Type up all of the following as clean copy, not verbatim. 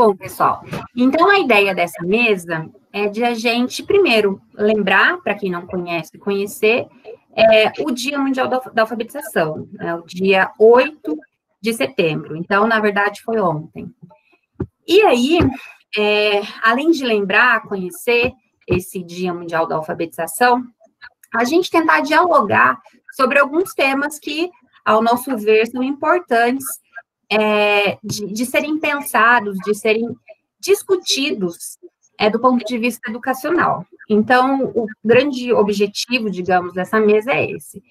Bom, pessoal, então a ideia dessa mesa é de a gente, primeiro, lembrar, para quem não conhece, conhecer o Dia Mundial da Alfabetização, o dia 8 de setembro. Então, na verdade, foi ontem. E aí, além de lembrar, conhecer esse Dia Mundial da Alfabetização, a gente tentar dialogar sobre alguns temas que, ao nosso ver, são importantes de serem pensados, de serem discutidos do ponto de vista educacional. Então, o grande objetivo, digamos, dessa mesa é esse.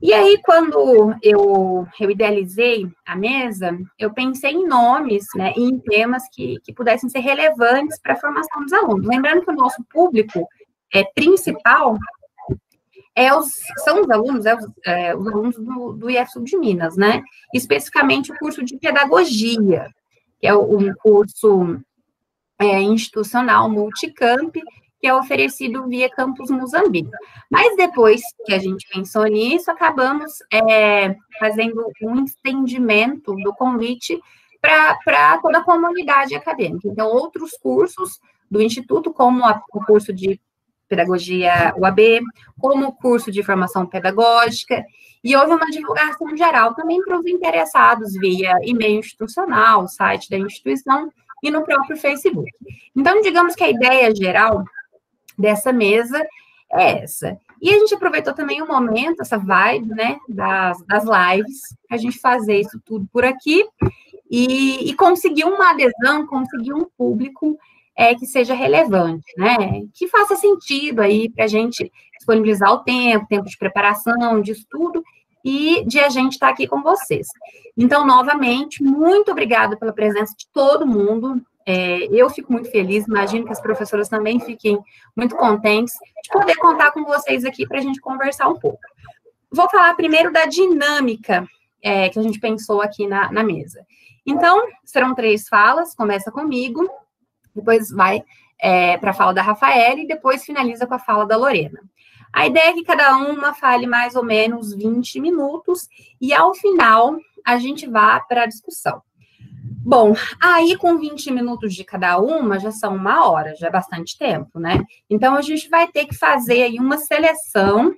E aí, quando eu idealizei a mesa, eu pensei em nomes, né, e em temas que pudessem ser relevantes para a formação dos alunos. Lembrando que o nosso público principal são os alunos, os alunos do IF de Minas, né? Especificamente o curso de pedagogia, que é um curso institucional multicamp, que é oferecido via Campus Mozambique. Mas depois que a gente pensou nisso, acabamos fazendo um estendimento do convite para toda a comunidade acadêmica. Então, outros cursos do Instituto, como o curso de Pedagogia UAB, como o curso de formação pedagógica, e houve uma divulgação geral também para os interessados via e-mail institucional, site da instituição e no próprio Facebook. Então, digamos que a ideia geral dessa mesa é essa. E a gente aproveitou também o momento, essa vibe, né, das lives, a gente fazer isso tudo por aqui e conseguir uma adesão, conseguir um público que seja relevante, né? Que faça sentido aí para a gente disponibilizar o tempo de preparação, de estudo, e de a gente estar aqui com vocês. Então, novamente, muito obrigada pela presença de todo mundo. Eu fico muito feliz, imagino que as professoras também fiquem muito contentes de poder contar com vocês aqui para a gente conversar um pouco. Vou falar primeiro da dinâmica que a gente pensou aqui na mesa. Então, serão 3 falas, começa comigo, depois vai para a fala da Rafaela e depois finaliza com a fala da Lorena. A ideia é que cada uma fale mais ou menos 20 minutos e, ao final, a gente vá para a discussão. Bom, aí com 20 minutos de cada uma, já são 1 hora, já é bastante tempo, né? Então, a gente vai ter que fazer aí uma seleção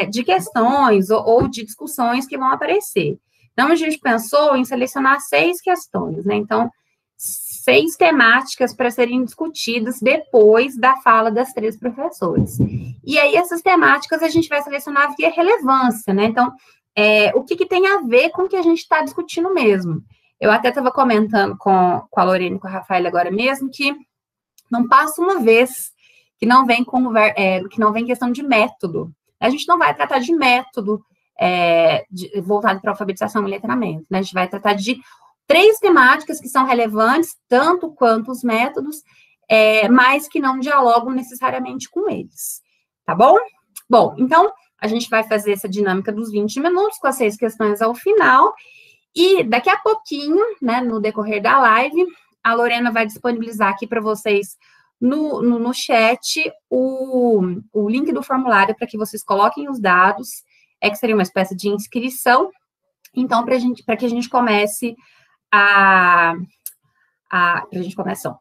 de questões ou de discussões que vão aparecer. Então, a gente pensou em selecionar 6 questões, né? Então, 6 temáticas para serem discutidas depois da fala das 3 professoras. E aí, essas temáticas a gente vai selecionar via relevância, né? Então, o que tem a ver com o que a gente está discutindo mesmo. Eu até estava comentando com a Lorena e com a Rafaela agora mesmo, que não passa uma vez que não vem questão de método. A gente não vai tratar de método voltado para alfabetização e letramento, né? A gente vai tratar de 3 temáticas que são relevantes, tanto quanto os métodos, mas que não dialogam necessariamente com eles, tá bom? Bom, então, a gente vai fazer essa dinâmica dos 20 minutos, com as 6 questões ao final, e daqui a pouquinho, né, no decorrer da live, a Lorena vai disponibilizar aqui para vocês no chat o link do formulário para que vocês coloquem os dados, que seria uma espécie de inscrição, então, para que a gente comece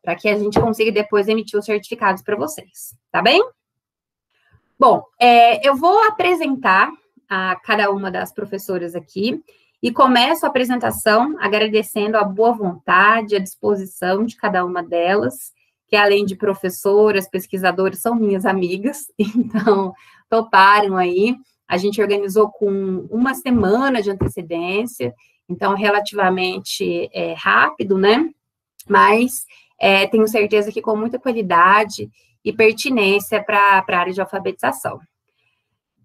para que a gente consiga depois emitir os certificados para vocês, tá bem? Bom, eu vou apresentar a cada uma das professoras aqui e começo a apresentação agradecendo a boa vontade, a disposição de cada uma delas, que além de professoras, pesquisadoras, são minhas amigas, então toparam aí. A gente organizou com 1 semana de antecedência, então relativamente rápido, né? Mas tenho certeza que com muita qualidade e pertinência para a área de alfabetização.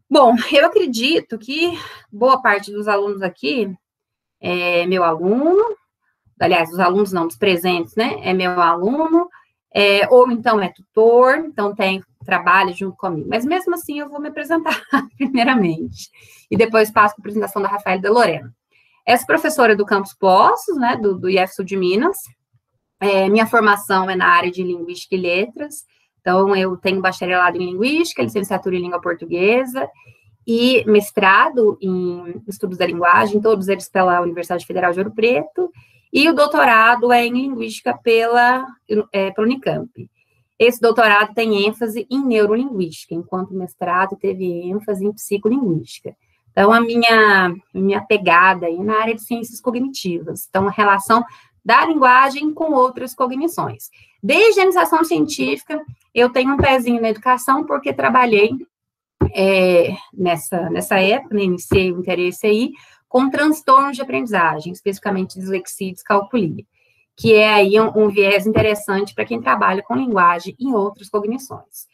Bom, eu acredito que boa parte dos alunos aqui é meu aluno, aliás, os alunos não, os presentes, né? É meu aluno, ou então é tutor, então trabalha junto comigo. Mas mesmo assim eu vou me apresentar primeiramente. E depois passo para a apresentação da Rafaela e da Lorena. Essa professora do Campus Poços, né, do IF Sul de Minas. Minha formação é na área de Linguística e Letras. Então, eu tenho bacharelado em Linguística, licenciatura em Língua Portuguesa e mestrado em Estudos da Linguagem, todos eles pela Universidade Federal de Ouro Preto. e o doutorado é em linguística pela Unicamp. Esse doutorado tem ênfase em neurolinguística, enquanto o mestrado teve ênfase em psicolinguística. Então, a minha pegada aí na área de ciências cognitivas. Então, a relação da linguagem com outras cognições. Desde a iniciação científica, eu tenho um pezinho na educação, porque trabalhei nessa época, né, iniciei o interesse aí, com transtornos de aprendizagem, especificamente dislexia e descalculia, que é aí um viés interessante para quem trabalha com linguagem e outras cognições.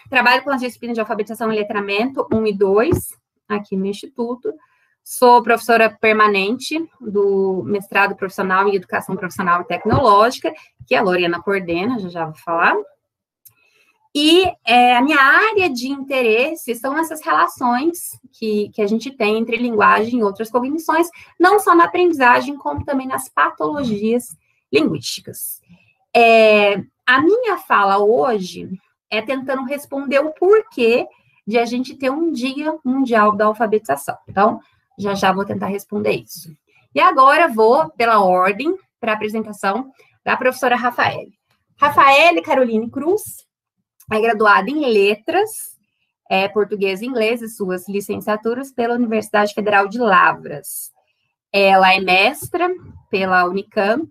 Trabalho com as disciplinas de alfabetização e letramento 1 e 2, aqui no Instituto. Sou professora permanente do mestrado profissional em Educação Profissional e Tecnológica, que a Lorena coordena, já vou falar. E a minha área de interesse são essas relações que a gente tem entre linguagem e outras cognições, não só na aprendizagem, como também nas patologias linguísticas. A minha fala hoje é tentando responder o porquê de a gente ter um Dia Mundial da Alfabetização. Então, já vou tentar responder isso. E agora vou, pela ordem, para a apresentação da professora Rafaele. Rafaele Caroline Cruz é graduada em Letras, Português e Inglês e suas licenciaturas pela Universidade Federal de Lavras. Ela é mestra pela Unicamp,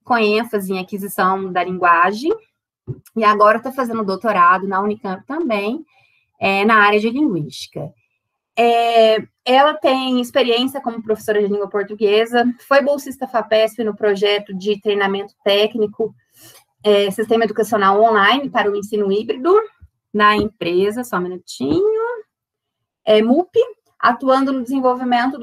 com ênfase em aquisição da linguagem, e agora está fazendo doutorado na Unicamp também, na área de linguística. Ela tem experiência como professora de língua portuguesa, foi bolsista FAPESP no projeto de treinamento técnico Sistema Educacional Online para o Ensino Híbrido, na empresa, só um minutinho, MUP, atuando no desenvolvimento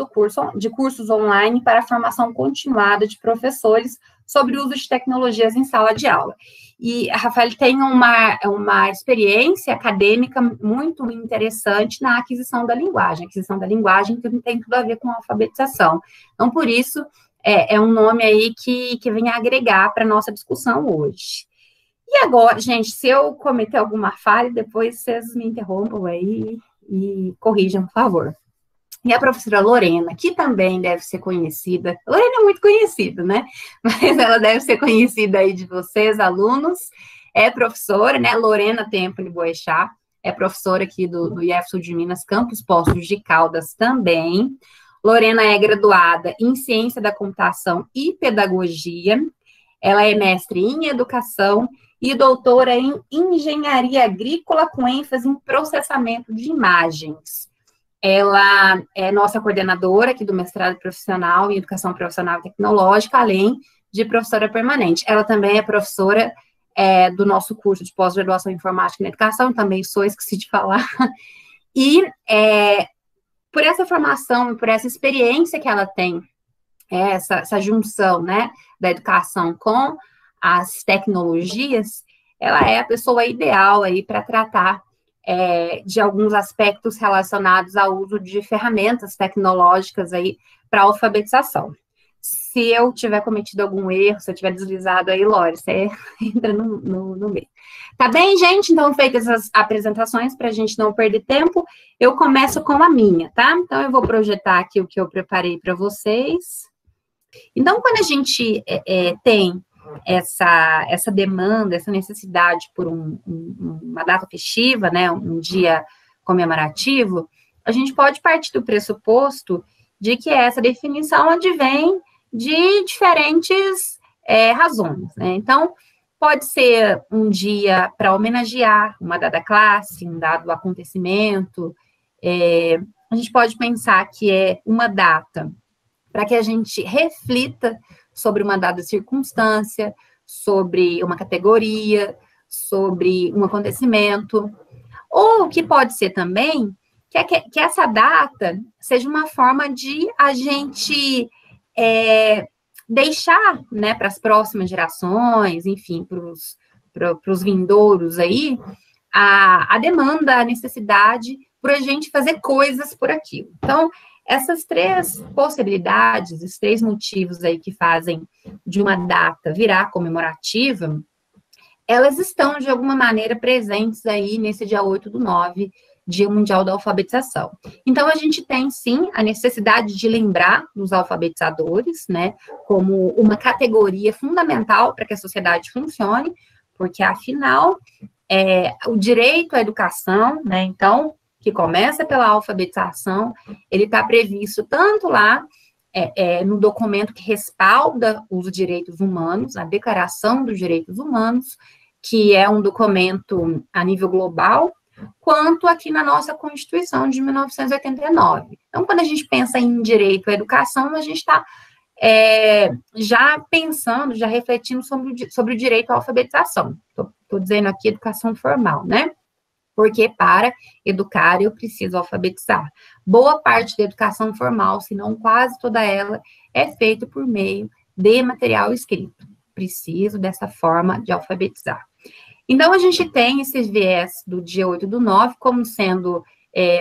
de cursos online para a formação continuada de professores sobre o uso de tecnologias em sala de aula. E a Rafael tem uma experiência acadêmica muito interessante na aquisição da linguagem. A aquisição da linguagem que tem tudo a ver com a alfabetização. Então, por isso, é um nome aí que vem agregar para a nossa discussão hoje. E agora, gente, se eu cometer alguma falha, depois vocês me interrompam aí e corrijam, por favor. E a professora Lorena, que também deve ser conhecida, Lorena é muito conhecida, né? Mas ela deve ser conhecida aí de vocês, alunos, é professora, né? Lorena Tempore Boechat, é professora aqui do IF Sul de Minas, Campus Poços de Caldas também. Lorena é graduada em Ciência da Computação e Pedagogia, ela é mestre em Educação e doutora em Engenharia Agrícola com ênfase em processamento de imagens. Ela é nossa coordenadora aqui do mestrado profissional em Educação Profissional e Tecnológica, além de professora permanente. Ela também é professora do nosso curso de pós-graduação em Informática na Educação, também esqueci de falar. E por essa formação e por essa experiência que ela tem, essa junção, né, da educação com as tecnologias, ela é a pessoa ideal aí para tratar de alguns aspectos relacionados ao uso de ferramentas tecnológicas aí para alfabetização. Se eu tiver cometido algum erro, se eu tiver deslizado aí, Lore, você entra no meio. Tá bem, gente? Então, feitas as apresentações, para a gente não perder tempo, eu começo com a minha, tá? Então, eu vou projetar aqui o que eu preparei para vocês. Então, quando a gente tem essa demanda, essa necessidade por uma data festiva, né, um dia comemorativo, a gente pode partir do pressuposto de que essa definição advém de diferentes razões, né? Então, pode ser um dia para homenagear uma dada classe, um dado acontecimento, a gente pode pensar que é uma data para que a gente reflita sobre uma dada circunstância, sobre uma categoria, sobre um acontecimento, ou que pode ser também que essa data seja uma forma de a gente deixar, né, para as próximas gerações, enfim, para os vindouros aí, a demanda, a necessidade por a gente fazer coisas por aquilo. Então, essas três possibilidades, esses três motivos aí que fazem de uma data virar comemorativa, elas estão, de alguma maneira, presentes aí nesse dia 8/9 Dia Mundial da Alfabetização. Então, a gente tem, sim, a necessidade de lembrar dos alfabetizadores, né, como uma categoria fundamental para que a sociedade funcione, porque, afinal, o direito à educação, né, então, que começa pela alfabetização, ele está previsto tanto lá no documento que respalda os direitos humanos, a Declaração dos Direitos Humanos, que é um documento a nível global, quanto aqui na nossa Constituição de 1989. Então, quando a gente pensa em direito à educação, a gente está já pensando, já refletindo sobre o direito à alfabetização. Estou dizendo aqui educação formal, né? Porque para educar eu preciso alfabetizar. Boa parte da educação formal, se não quase toda ela, é feita por meio de material escrito. Preciso dessa forma de alfabetizar. Então, a gente tem esse viés do dia 8/9 como sendo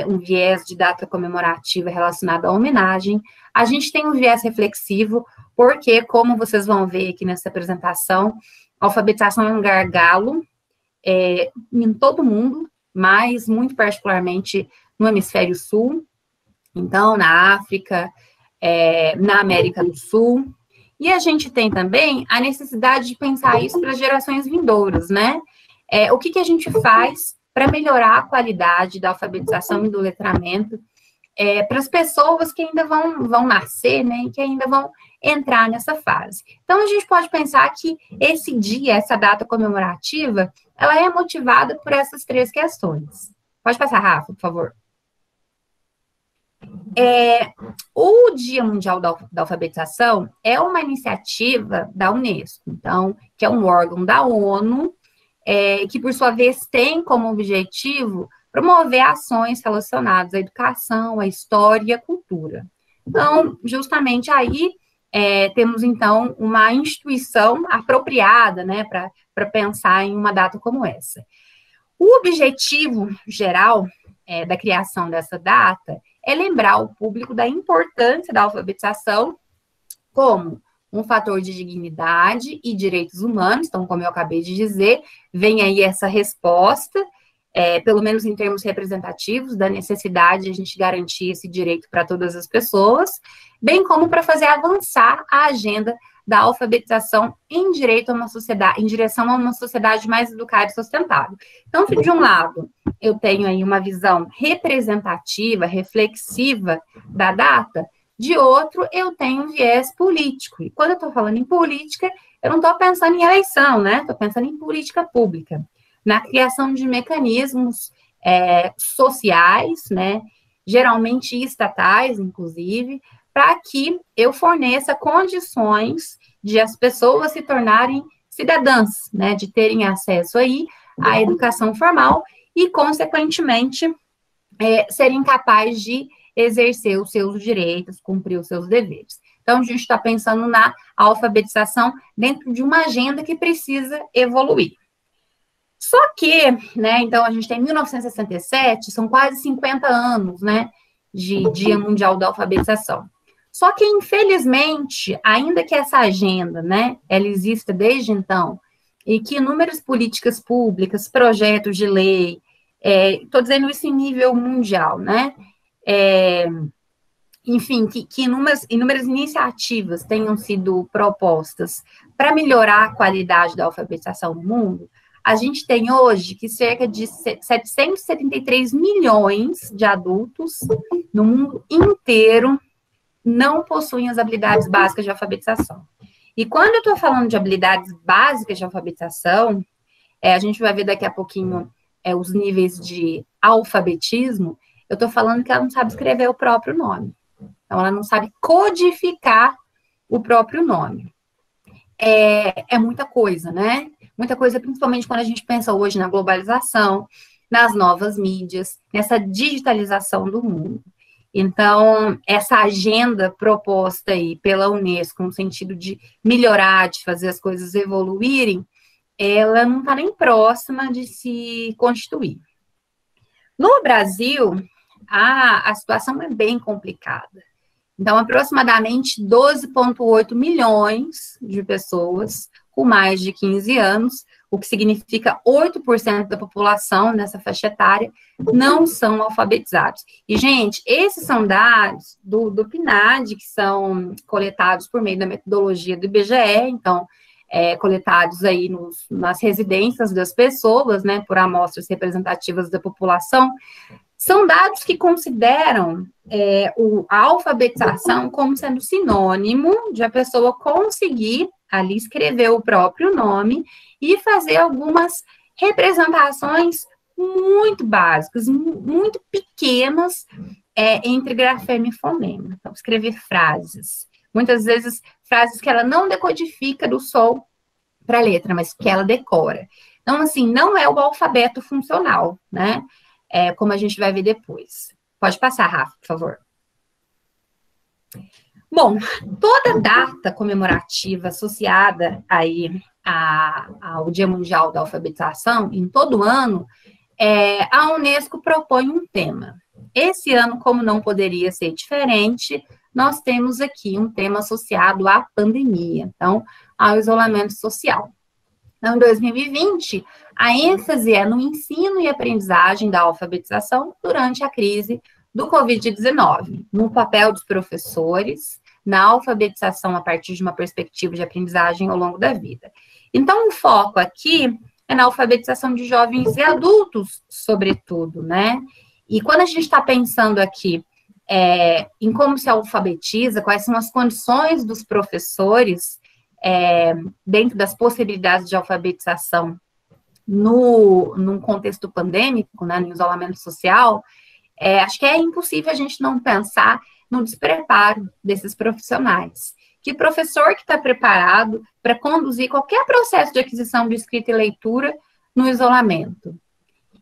um viés de data comemorativa relacionado à homenagem. A gente tem um viés reflexivo, porque, como vocês vão ver aqui nessa apresentação, a alfabetização é um gargalo em todo mundo, mas muito particularmente no hemisfério sul, então, na África, na América do Sul. E a gente tem também a necessidade de pensar isso para as gerações vindouras, né? O que a gente faz para melhorar a qualidade da alfabetização e do letramento para as pessoas que ainda vão nascer, né, e que ainda vão entrar nessa fase. Então, a gente pode pensar que esse dia, essa data comemorativa, ela é motivada por essas três questões. Pode passar, Rafa, por favor. O Dia Mundial da Alfabetização é uma iniciativa da Unesco, então, que é um órgão da ONU, que, por sua vez, tem como objetivo promover ações relacionadas à educação, à história e à cultura. Então, justamente aí, temos, então, uma instituição apropriada, né, para pensar em uma data como essa. O objetivo geral da criação dessa data é lembrar o público da importância da alfabetização como um fator de dignidade e direitos humanos. Então, como eu acabei de dizer, vem aí essa resposta, pelo menos em termos representativos, da necessidade de a gente garantir esse direito para todas as pessoas, bem como para fazer avançar a agenda da alfabetização em direção a uma sociedade mais educada e sustentável. Então, de um lado, eu tenho aí uma visão representativa, reflexiva da data, de outro, eu tenho um viés político. E quando eu estou falando em política, eu não estou pensando em eleição, né? Estou pensando em política pública, na criação de mecanismos sociais, né? Geralmente estatais, inclusive, para que eu forneça condições de as pessoas se tornarem cidadãs, né? De terem acesso aí à educação formal e, consequentemente, serem capazes de exercer os seus direitos, cumprir os seus deveres. Então, a gente está pensando na alfabetização dentro de uma agenda que precisa evoluir. Só que, né, então, a gente tem 1967, são quase 50 anos, né, de Dia Mundial da Alfabetização. Só que, infelizmente, ainda que essa agenda, né, ela exista desde então, e que inúmeras políticas públicas, projetos de lei, estou dizendo isso em nível mundial, né, enfim, que inúmeras iniciativas tenham sido propostas para melhorar a qualidade da alfabetização no mundo, a gente tem hoje que cerca de 773 milhões de adultos no mundo inteiro não possuem as habilidades básicas de alfabetização. E quando eu estou falando de habilidades básicas de alfabetização, a gente vai ver daqui a pouquinho os níveis de alfabetismo. Eu estou falando que ela não sabe escrever o próprio nome. Então, ela não sabe codificar o próprio nome. É muita coisa, né? Muita coisa, principalmente quando a gente pensa hoje na globalização, nas novas mídias, nessa digitalização do mundo. Então, essa agenda proposta aí pela Unesco, no sentido de melhorar, de fazer as coisas evoluírem, ela não está nem próxima de se constituir. No Brasil, a situação é bem complicada. Então, aproximadamente 12,8 milhões de pessoas com mais de 15 anos o que significa 8% da população nessa faixa etária, não são alfabetizados. E, gente, esses são dados do PNAD, que são coletados por meio da metodologia do IBGE, então, coletados aí nas residências das pessoas, né, por amostras representativas da população. São dados que consideram a alfabetização como sendo sinônimo de a pessoa conseguir ali escrever o próprio nome e fazer algumas representações muito básicas, muito pequenas entre grafema e fonema. Então, escrever frases. Muitas vezes, frases que ela não decodifica do som para a letra, mas que ela decora. Então, assim, não é o alfabeto funcional, né? Como a gente vai ver depois. Pode passar, Rafa, por favor. Bom, toda data comemorativa associada aí ao Dia Mundial da Alfabetização, em todo ano, a Unesco propõe um tema. Esse ano, como não poderia ser diferente, nós temos aqui um tema associado à pandemia, então, ao isolamento social. Então, em 2020, a ênfase é no ensino e aprendizagem da alfabetização durante a crise do Covid-19, no papel dos professores, na alfabetização a partir de uma perspectiva de aprendizagem ao longo da vida. Então, o foco aqui é na alfabetização de jovens e adultos, sobretudo, né? E quando a gente está pensando aqui em como se alfabetiza, quais são as condições dos professores dentro das possibilidades de alfabetização num contexto pandêmico, né, no isolamento social, acho que é impossível a gente não pensar no despreparo desses profissionais. Que professor que está preparado para conduzir qualquer processo de aquisição de escrita e leitura no isolamento?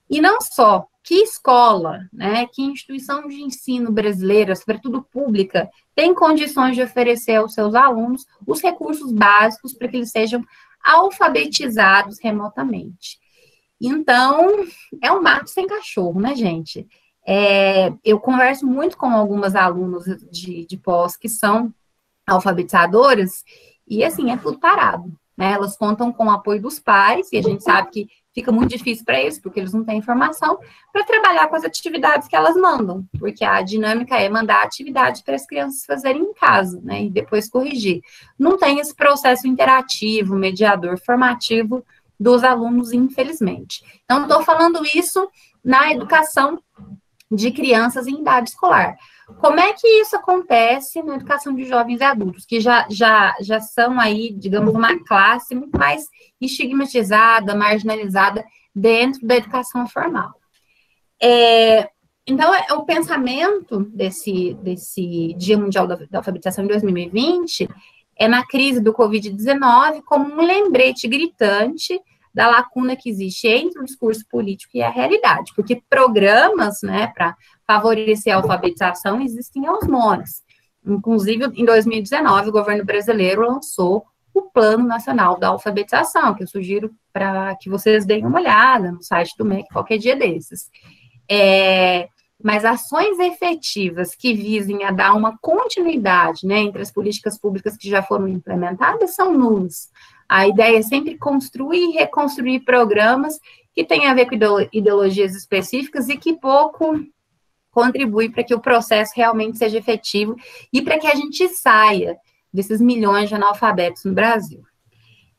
E não só, que escola, né, que instituição de ensino brasileira, sobretudo pública, tem condições de oferecer aos seus alunos os recursos básicos para que eles sejam alfabetizados remotamente. Então, é um mato sem cachorro, né, gente? Eu converso muito com algumas alunas de pós que são alfabetizadoras, e assim, é tudo parado, né? Elas contam com o apoio dos pais, e a gente sabe que fica muito difícil para eles, porque eles não têm informação, para trabalhar com as atividades que elas mandam, porque a dinâmica é mandar atividade para as crianças fazerem em casa, né, e depois corrigir. Não tem esse processo interativo, mediador, formativo dos alunos, infelizmente. Então, estou falando isso na educação de crianças em idade escolar. Como é que isso acontece na educação de jovens e adultos, que já são aí, digamos, uma classe muito mais estigmatizada, marginalizada dentro da educação formal? Então, o pensamento desse Dia Mundial da Alfabetização em 2020 é na crise do Covid-19 como um lembrete gritante da lacuna que existe entre o discurso político e a realidade, porque programas, né, para favorecer a alfabetização existem aos montes. Inclusive, em 2019, o governo brasileiro lançou o Plano Nacional da Alfabetização, que eu sugiro para que vocês deem uma olhada no site do MEC qualquer dia desses. Mas ações efetivas que visem a dar uma continuidade, né, entre as políticas públicas que já foram implementadas são nulas. A ideia é sempre construir e reconstruir programas que têm a ver com ideologias específicas e que pouco contribui para que o processo realmente seja efetivo e para que a gente saia desses milhões de analfabetos no Brasil.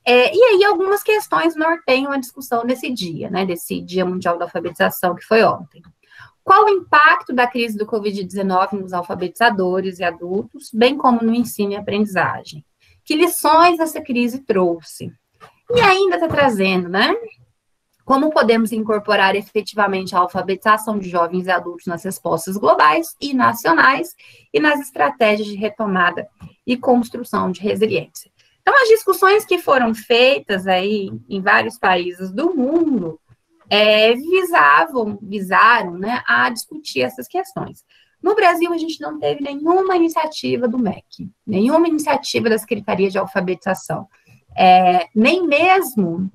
E aí algumas questões norteiam a discussão desse dia, né, desse Dia Mundial da Alfabetização que foi ontem. Qual o impacto da crise do Covid-19 nos alfabetizadores e adultos, bem como no ensino e aprendizagem? Que lições essa crise trouxe? E ainda está trazendo, né? Como podemos incorporar efetivamente a alfabetização de jovens e adultos nas respostas globais e nacionais e nas estratégias de retomada e construção de resiliência? Então, as discussões que foram feitas aí em vários países do mundo visaram, né, a discutir essas questões. No Brasil, a gente não teve nenhuma iniciativa do MEC, nenhuma iniciativa da Secretaria de Alfabetização, nem mesmo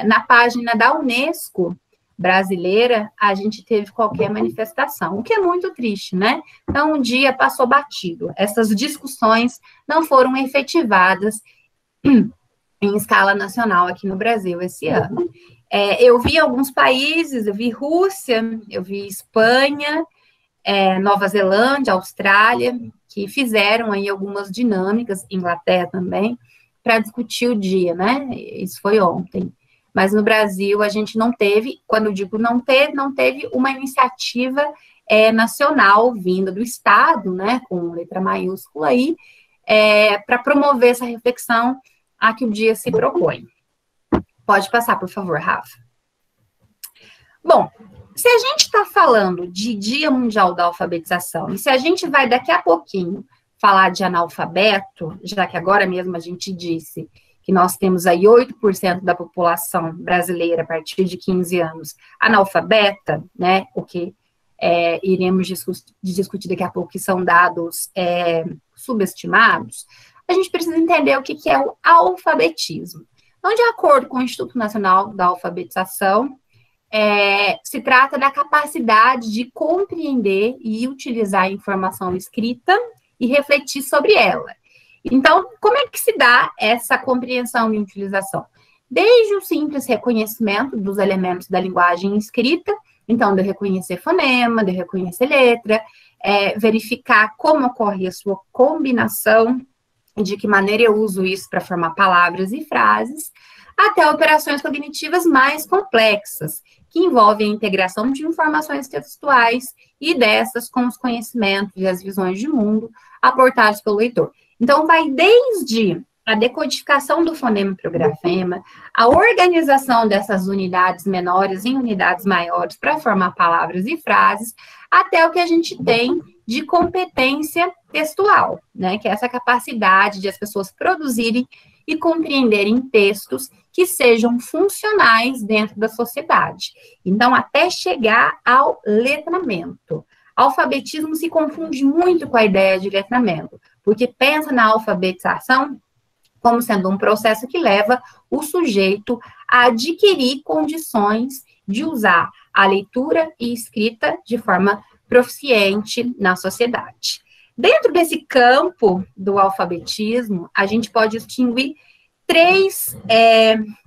na página da Unesco brasileira a gente teve qualquer manifestação, o que é muito triste, né? Então, um dia passou batido, essas discussões não foram efetivadas em escala nacional aqui no Brasil esse ano. Eu vi alguns países, eu vi Rússia, eu vi Espanha, Nova Zelândia, Austrália, que fizeram aí algumas dinâmicas, Inglaterra também, para discutir o dia, né? Isso foi ontem. Mas no Brasil a gente não teve, quando eu digo não teve uma iniciativa nacional vinda do Estado, né, com letra maiúscula aí, para promover essa reflexão a que o dia se propõe. Pode passar, por favor, Rafa. Bom, se a gente está falando de Dia Mundial da Alfabetização, e se a gente vai daqui a pouquinho falar de analfabeto, já que agora mesmo a gente disse que nós temos aí 8% da população brasileira a partir de 15 anos analfabeta, né, o que iremos discutir daqui a pouco, que são dados subestimados, a gente precisa entender o que é o alfabetismo. Então, de acordo com o Instituto Nacional da Alfabetização, se trata da capacidade de compreender e utilizar a informação escrita e refletir sobre ela. Então, como é que se dá essa compreensão e utilização? Desde o simples reconhecimento dos elementos da linguagem escrita, então, de eu reconhecer fonema, de eu reconhecer letra, verificar como ocorre a sua combinação, de que maneira eu uso isso para formar palavras e frases, até operações cognitivas mais complexas, que envolvem a integração de informações textuais e dessas com os conhecimentos e as visões de mundo aportados pelo leitor. Então, vai desde a decodificação do fonema para o grafema, a organização dessas unidades menores em unidades maiores para formar palavras e frases, até o que a gente tem de competência textual, né? Que é essa capacidade de as pessoas produzirem e compreenderem textos que sejam funcionais dentro da sociedade. Então, até chegar ao letramento. Alfabetismo se confunde muito com a ideia de letramento, porque pensa na alfabetização como sendo um processo que leva o sujeito a adquirir condições de usar a leitura e escrita de forma proficiente na sociedade. Dentro desse campo do alfabetismo, a gente pode distinguir três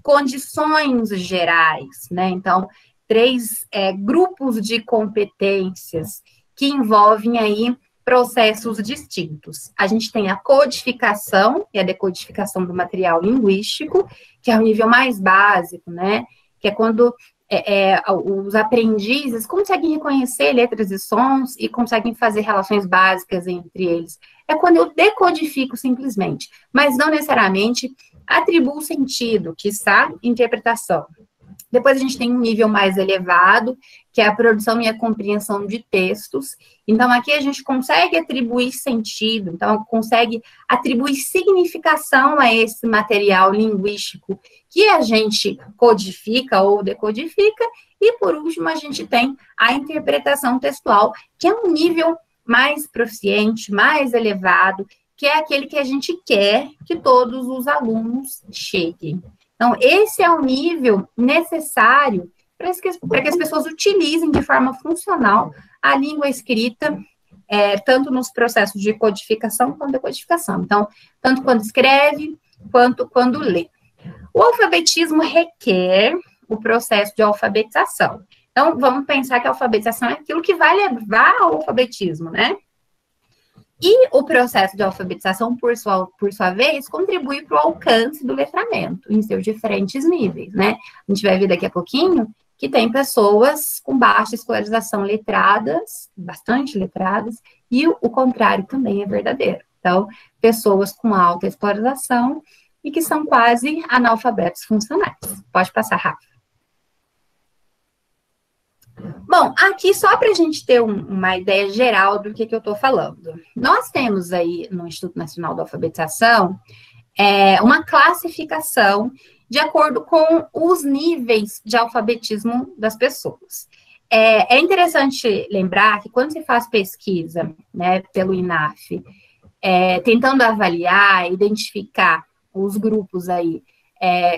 condições gerais, né? Então, três grupos de competências que envolvem aí processos distintos. A gente tem a codificação e a decodificação do material linguístico, que é o nível mais básico, né? Que é quando os aprendizes conseguem reconhecer letras e sons e conseguem fazer relações básicas entre eles. É quando eu decodifico simplesmente, mas não necessariamente atribuo sentido, quiçá interpretação. Depois a gente tem um nível mais elevado, que é a produção e a compreensão de textos. Então, aqui a gente consegue atribuir sentido, então, consegue atribuir significação a esse material linguístico que a gente codifica ou decodifica. E, por último, a gente tem a interpretação textual, que é um nível mais proficiente, mais elevado, que é aquele que a gente quer que todos os alunos cheguem. Então, esse é o nível necessário para que as pessoas utilizem de forma funcional a língua escrita, tanto nos processos de codificação quanto decodificação. Então, tanto quando escreve, quanto quando lê. O alfabetismo requer o processo de alfabetização. Então, vamos pensar que a alfabetização é aquilo que vai levar ao alfabetismo, né? E o processo de alfabetização, por sua vez, contribui para o alcance do letramento, em seus diferentes níveis, né? A gente vai ver daqui a pouquinho que tem pessoas com baixa escolarização letradas, bastante letradas, e o contrário também é verdadeiro. Então, pessoas com alta escolarização e que são quase analfabetos funcionais. Pode passar, Rafa. Bom, aqui só para a gente ter uma ideia geral do que eu estou falando. Nós temos aí no Instituto Nacional da Alfabetização uma classificação de acordo com os níveis de alfabetismo das pessoas. É interessante lembrar que quando se faz pesquisa, né, pelo INAF, tentando avaliar, identificar os grupos aí,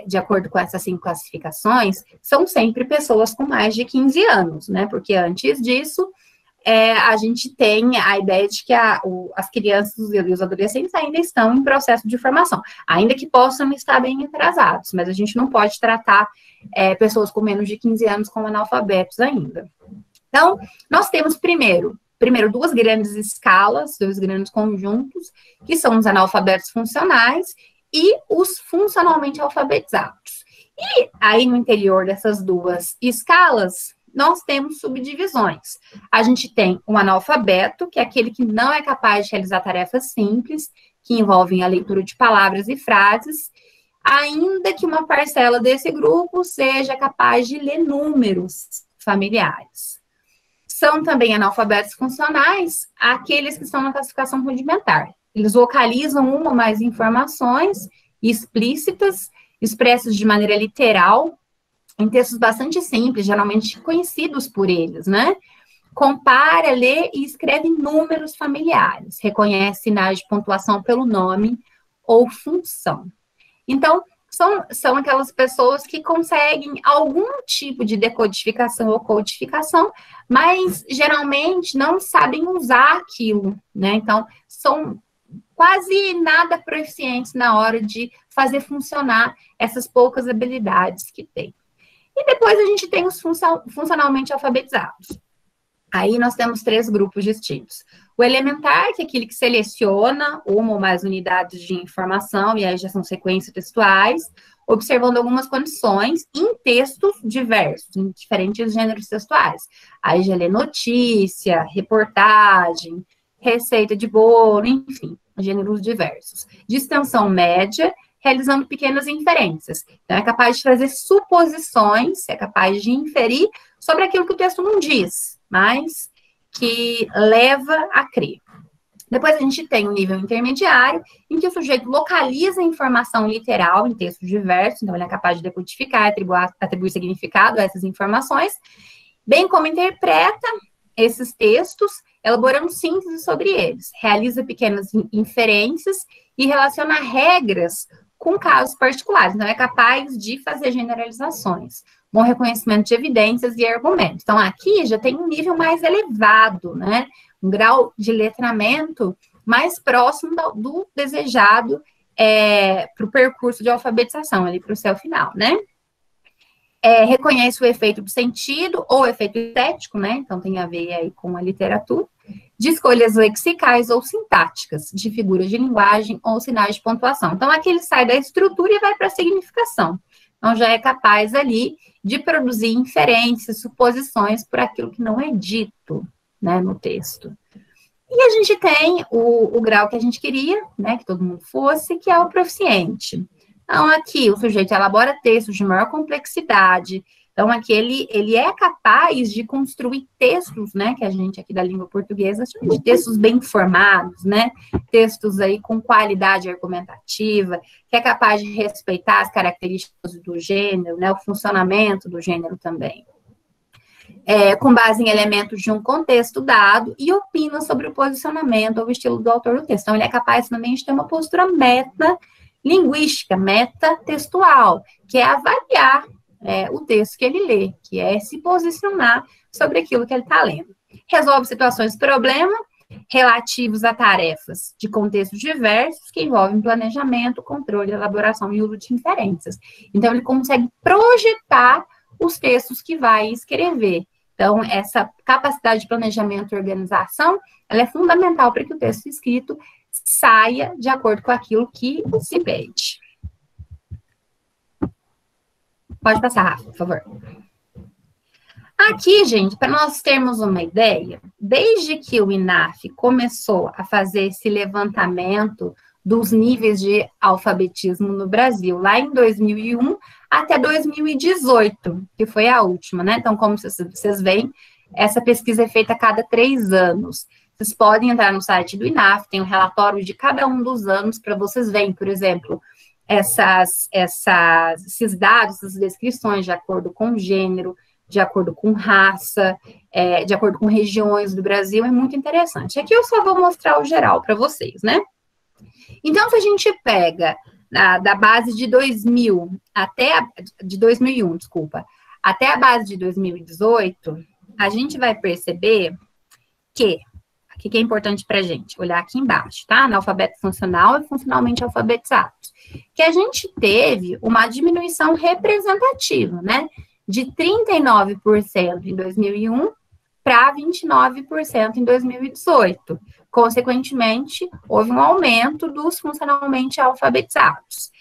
de acordo com essas 5 classificações, são sempre pessoas com mais de 15 anos, né? Porque antes disso, a gente tem a ideia de que as crianças e os adolescentes ainda estão em processo de formação, ainda que possam estar bem atrasados, mas a gente não pode tratar pessoas com menos de 15 anos como analfabetos ainda. Então, nós temos primeiro duas grandes escalas, dois grandes conjuntos, que são os analfabetos funcionais e os funcionalmente alfabetizados. E aí, no interior dessas duas escalas, nós temos subdivisões. A gente tem um analfabeto, que é aquele que não é capaz de realizar tarefas simples, que envolvem a leitura de palavras e frases, ainda que uma parcela desse grupo seja capaz de ler números familiares. São também analfabetos funcionais, aqueles que estão na classificação rudimentar. Eles localizam uma ou mais informações explícitas, expressas de maneira literal, em textos bastante simples, geralmente conhecidos por eles, né? Compara, lê e escreve números familiares, reconhece sinais de pontuação pelo nome ou função. Então, são aquelas pessoas que conseguem algum tipo de decodificação ou codificação, mas geralmente não sabem usar aquilo, né? Então, são quase nada proficientes na hora de fazer funcionar essas poucas habilidades que tem. E depois a gente tem os funcionalmente alfabetizados. Aí nós temos 3 grupos distintos. O elementar, que é aquele que seleciona uma ou mais unidades de informação, e aí já são sequências textuais, observando algumas condições em textos diversos, em diferentes gêneros textuais. Aí já lê notícia, reportagem, receita de bolo, enfim, gêneros diversos. De extensão média, realizando pequenas inferências. Então, é capaz de fazer suposições, é capaz de inferir sobre aquilo que o texto não diz, mas que leva a crer. Depois a gente tem o nível intermediário, em que o sujeito localiza a informação literal em textos diversos, então ele é capaz de decodificar, atribuir significado a essas informações, bem como interpreta esses textos, elaborando síntese sobre eles, realiza pequenas inferências e relaciona regras com casos particulares, então é capaz de fazer generalizações, bom reconhecimento de evidências e argumentos. Então, aqui já tem um nível mais elevado, né? Um grau de letramento mais próximo do desejado para o percurso de alfabetização, ali para o seu final, né? Reconhece o efeito do sentido ou efeito estético, né? Então, tem a ver aí com a literatura, de escolhas lexicais ou sintáticas, de figuras de linguagem ou sinais de pontuação. Então, aqui ele sai da estrutura e vai para a significação. Então, já é capaz ali de produzir inferências, suposições por aquilo que não é dito, né, no texto. E a gente tem o grau que a gente queria, né, que todo mundo fosse, que é o proficiente. Então, aqui, o sujeito elabora textos de maior complexidade. Então, aqui, ele é capaz de construir textos, né, que a gente aqui da língua portuguesa chama de textos bem formados, né, textos aí com qualidade argumentativa, que é capaz de respeitar as características do gênero, né, o funcionamento do gênero também. Com base em elementos de um contexto dado e opina sobre o posicionamento ou o estilo do autor do texto. Então, ele é capaz também de ter uma postura meta-linguística, meta-textual, que é avaliar o texto que ele lê, que é se posicionar sobre aquilo que ele está lendo. Resolve situações de problema relativos a tarefas de contextos diversos que envolvem planejamento, controle, elaboração e uso de inferências. Então, ele consegue projetar os textos que vai escrever. Então, essa capacidade de planejamento e organização, ela é fundamental para que o texto escrito saia de acordo com aquilo que se pede. Pode passar, Rafa, por favor. Aqui, gente, para nós termos uma ideia, desde que o INAF começou a fazer esse levantamento dos níveis de alfabetismo no Brasil, lá em 2001 até 2018, que foi a última, né? Então, como vocês veem, essa pesquisa é feita a cada 3 anos. Vocês podem entrar no site do INAF, tem um relatório de cada um dos anos para vocês verem, por exemplo, esses dados, essas descrições de acordo com gênero, de acordo com raça, de acordo com regiões do Brasil, é muito interessante. Aqui eu só vou mostrar o geral para vocês, né? Então, se a gente pega da base de 2000 de 2001, desculpa, até a base de 2018, a gente vai perceber que, o que é importante para a gente? Olhar aqui embaixo, tá? Analfabeto funcional e funcionalmente alfabetizados. Que a gente teve uma diminuição representativa, né? De 39% em 2001 para 29% em 2018. Consequentemente, houve um aumento dos funcionalmente alfabetizados.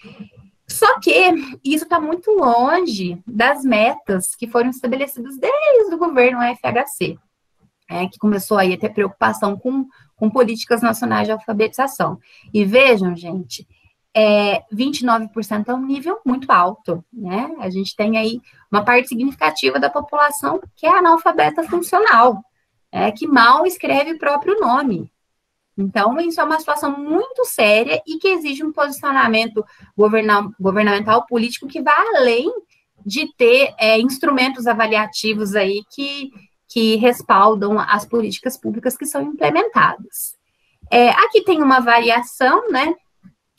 Só que isso está muito longe das metas que foram estabelecidas desde o governo FHC, que começou aí a ter preocupação com políticas nacionais de alfabetização. E vejam, gente, 29% é um nível muito alto, né? A gente tem aí uma parte significativa da população que é analfabeta funcional, que mal escreve o próprio nome. Então, isso é uma situação muito séria e que exige um posicionamento governamental político que vá além de ter instrumentos avaliativos aí que respaldam as políticas públicas que são implementadas. Aqui tem uma variação, né,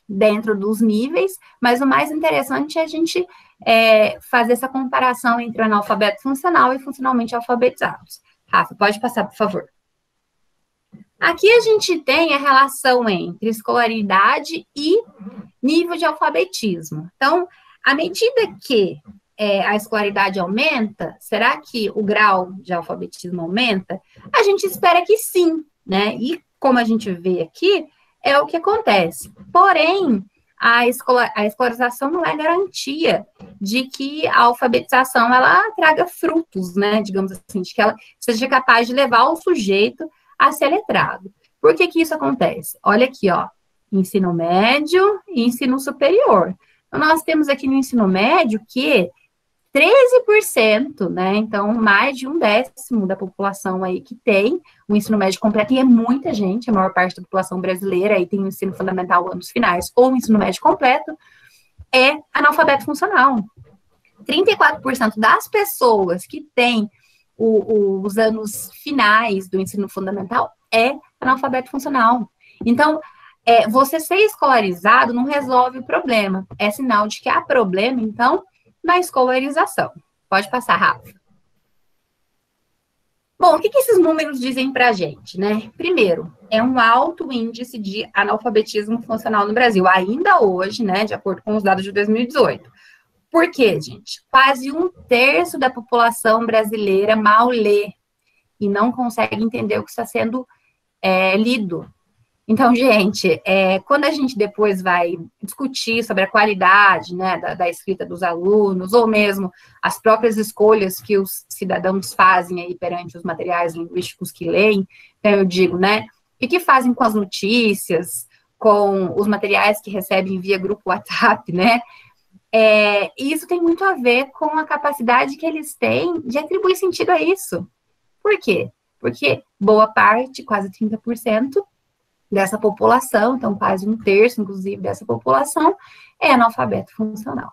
dentro dos níveis, mas o mais interessante é a gente fazer essa comparação entre o analfabeto funcional e funcionalmente alfabetizados. Rafa, pode passar, por favor. Aqui a gente tem a relação entre escolaridade e nível de alfabetismo. Então, à medida que a escolaridade aumenta, será que o grau de alfabetismo aumenta? A gente espera que sim, né? E como a gente vê aqui, é o que acontece. Porém, a escolarização não é garantia de que a alfabetização ela traga frutos, né? Digamos assim, de que ela seja capaz de levar o sujeito a ser letrado. Por que isso acontece? Olha aqui, ó, ensino médio e ensino superior. Então, nós temos aqui no ensino médio que 13%, né? Então, mais de 1/10 da população aí que tem o ensino médio completo, e é muita gente, a maior parte da população brasileira aí tem o ensino fundamental anos finais ou o ensino médio completo, é analfabeto funcional. 34% das pessoas que têm os anos finais do ensino fundamental é analfabeto funcional. Então, você ser escolarizado não resolve o problema. É sinal de que há problema, então, na escolarização. Pode passar, Rafa. Bom, o que esses números dizem para a gente, né? Primeiro, é um alto índice de analfabetismo funcional no Brasil, ainda hoje, né, de acordo com os dados de 2018. Por quê, gente? Quase 1/3 da população brasileira mal lê e não consegue entender o que está sendo lido. Então, gente, quando a gente depois vai discutir sobre a qualidade, né, da escrita dos alunos, ou mesmo as próprias escolhas que os cidadãos fazem aí perante os materiais linguísticos que leem, então eu digo, né, o que fazem com as notícias, com os materiais que recebem via grupo WhatsApp, né, isso tem muito a ver com a capacidade que eles têm de atribuir sentido a isso. Por quê? Porque boa parte, quase 30%, dessa população, então quase 1/3, inclusive, dessa população, é analfabeto funcional.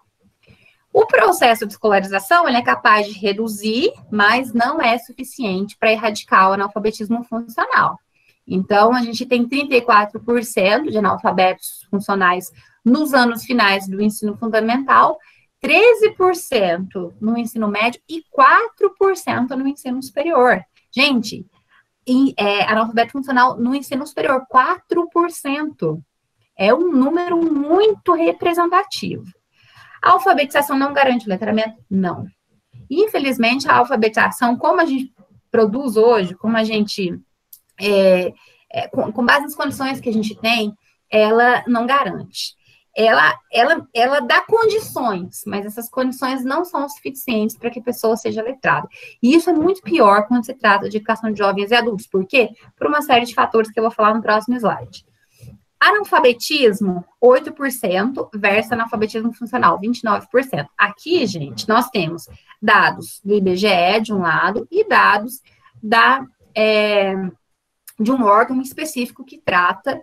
O processo de escolarização, ele é capaz de reduzir, mas não é suficiente para erradicar o analfabetismo funcional. Então, a gente tem 34% de analfabetos funcionais nos anos finais do ensino fundamental, 13% no ensino médio e 4% no ensino superior. Gente, analfabeto funcional no ensino superior, 4%. É um número muito representativo. A alfabetização não garante o letramento? Não. Infelizmente, a alfabetização, como a gente produz hoje, como a gente, com base nas condições que a gente tem, ela não garante. Ela dá condições, mas essas condições não são suficientes para que a pessoa seja letrada. E isso é muito pior quando se trata de educação de jovens e adultos. Por quê? Por uma série de fatores que eu vou falar no próximo slide. Analfabetismo, 8% versus analfabetismo funcional, 29%. Aqui, gente, nós temos dados do IBGE, de um lado, e dados de um órgão específico que trata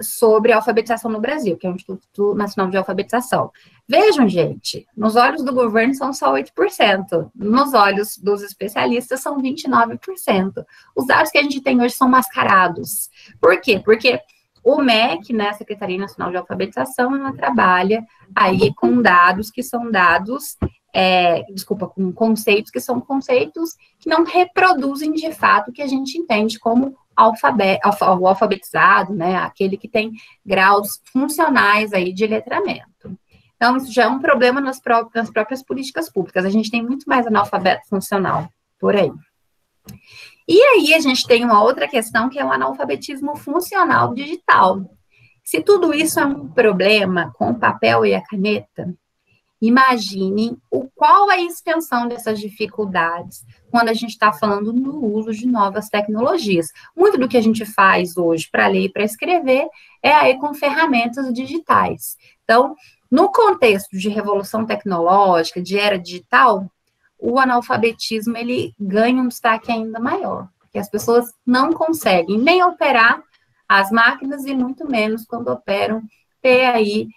sobre a alfabetização no Brasil, que é o Instituto Nacional de Alfabetização. Vejam, gente, nos olhos do governo são só 8%, nos olhos dos especialistas são 29%. Os dados que a gente tem hoje são mascarados. Por quê? Porque o MEC, né, a Secretaria Nacional de Alfabetização, ela trabalha aí com dados que são dados com conceitos que são conceitos que não reproduzem de fato o que a gente entende como o alfabetizado, né, aquele que tem graus funcionais aí de letramento. Então, isso já é um problema nas próprias políticas públicas. A gente tem muito mais analfabeto funcional por aí. E aí, a gente tem uma outra questão, que é o analfabetismo funcional digital. Se tudo isso é um problema com o papel e a caneta, imaginem qual a extensão dessas dificuldades quando a gente está falando no uso de novas tecnologias. Muito do que a gente faz hoje para ler e para escrever é aí com ferramentas digitais. Então, no contexto de revolução tecnológica, de era digital, o analfabetismo ele ganha um destaque ainda maior, porque as pessoas não conseguem nem operar as máquinas e muito menos quando operam ter aí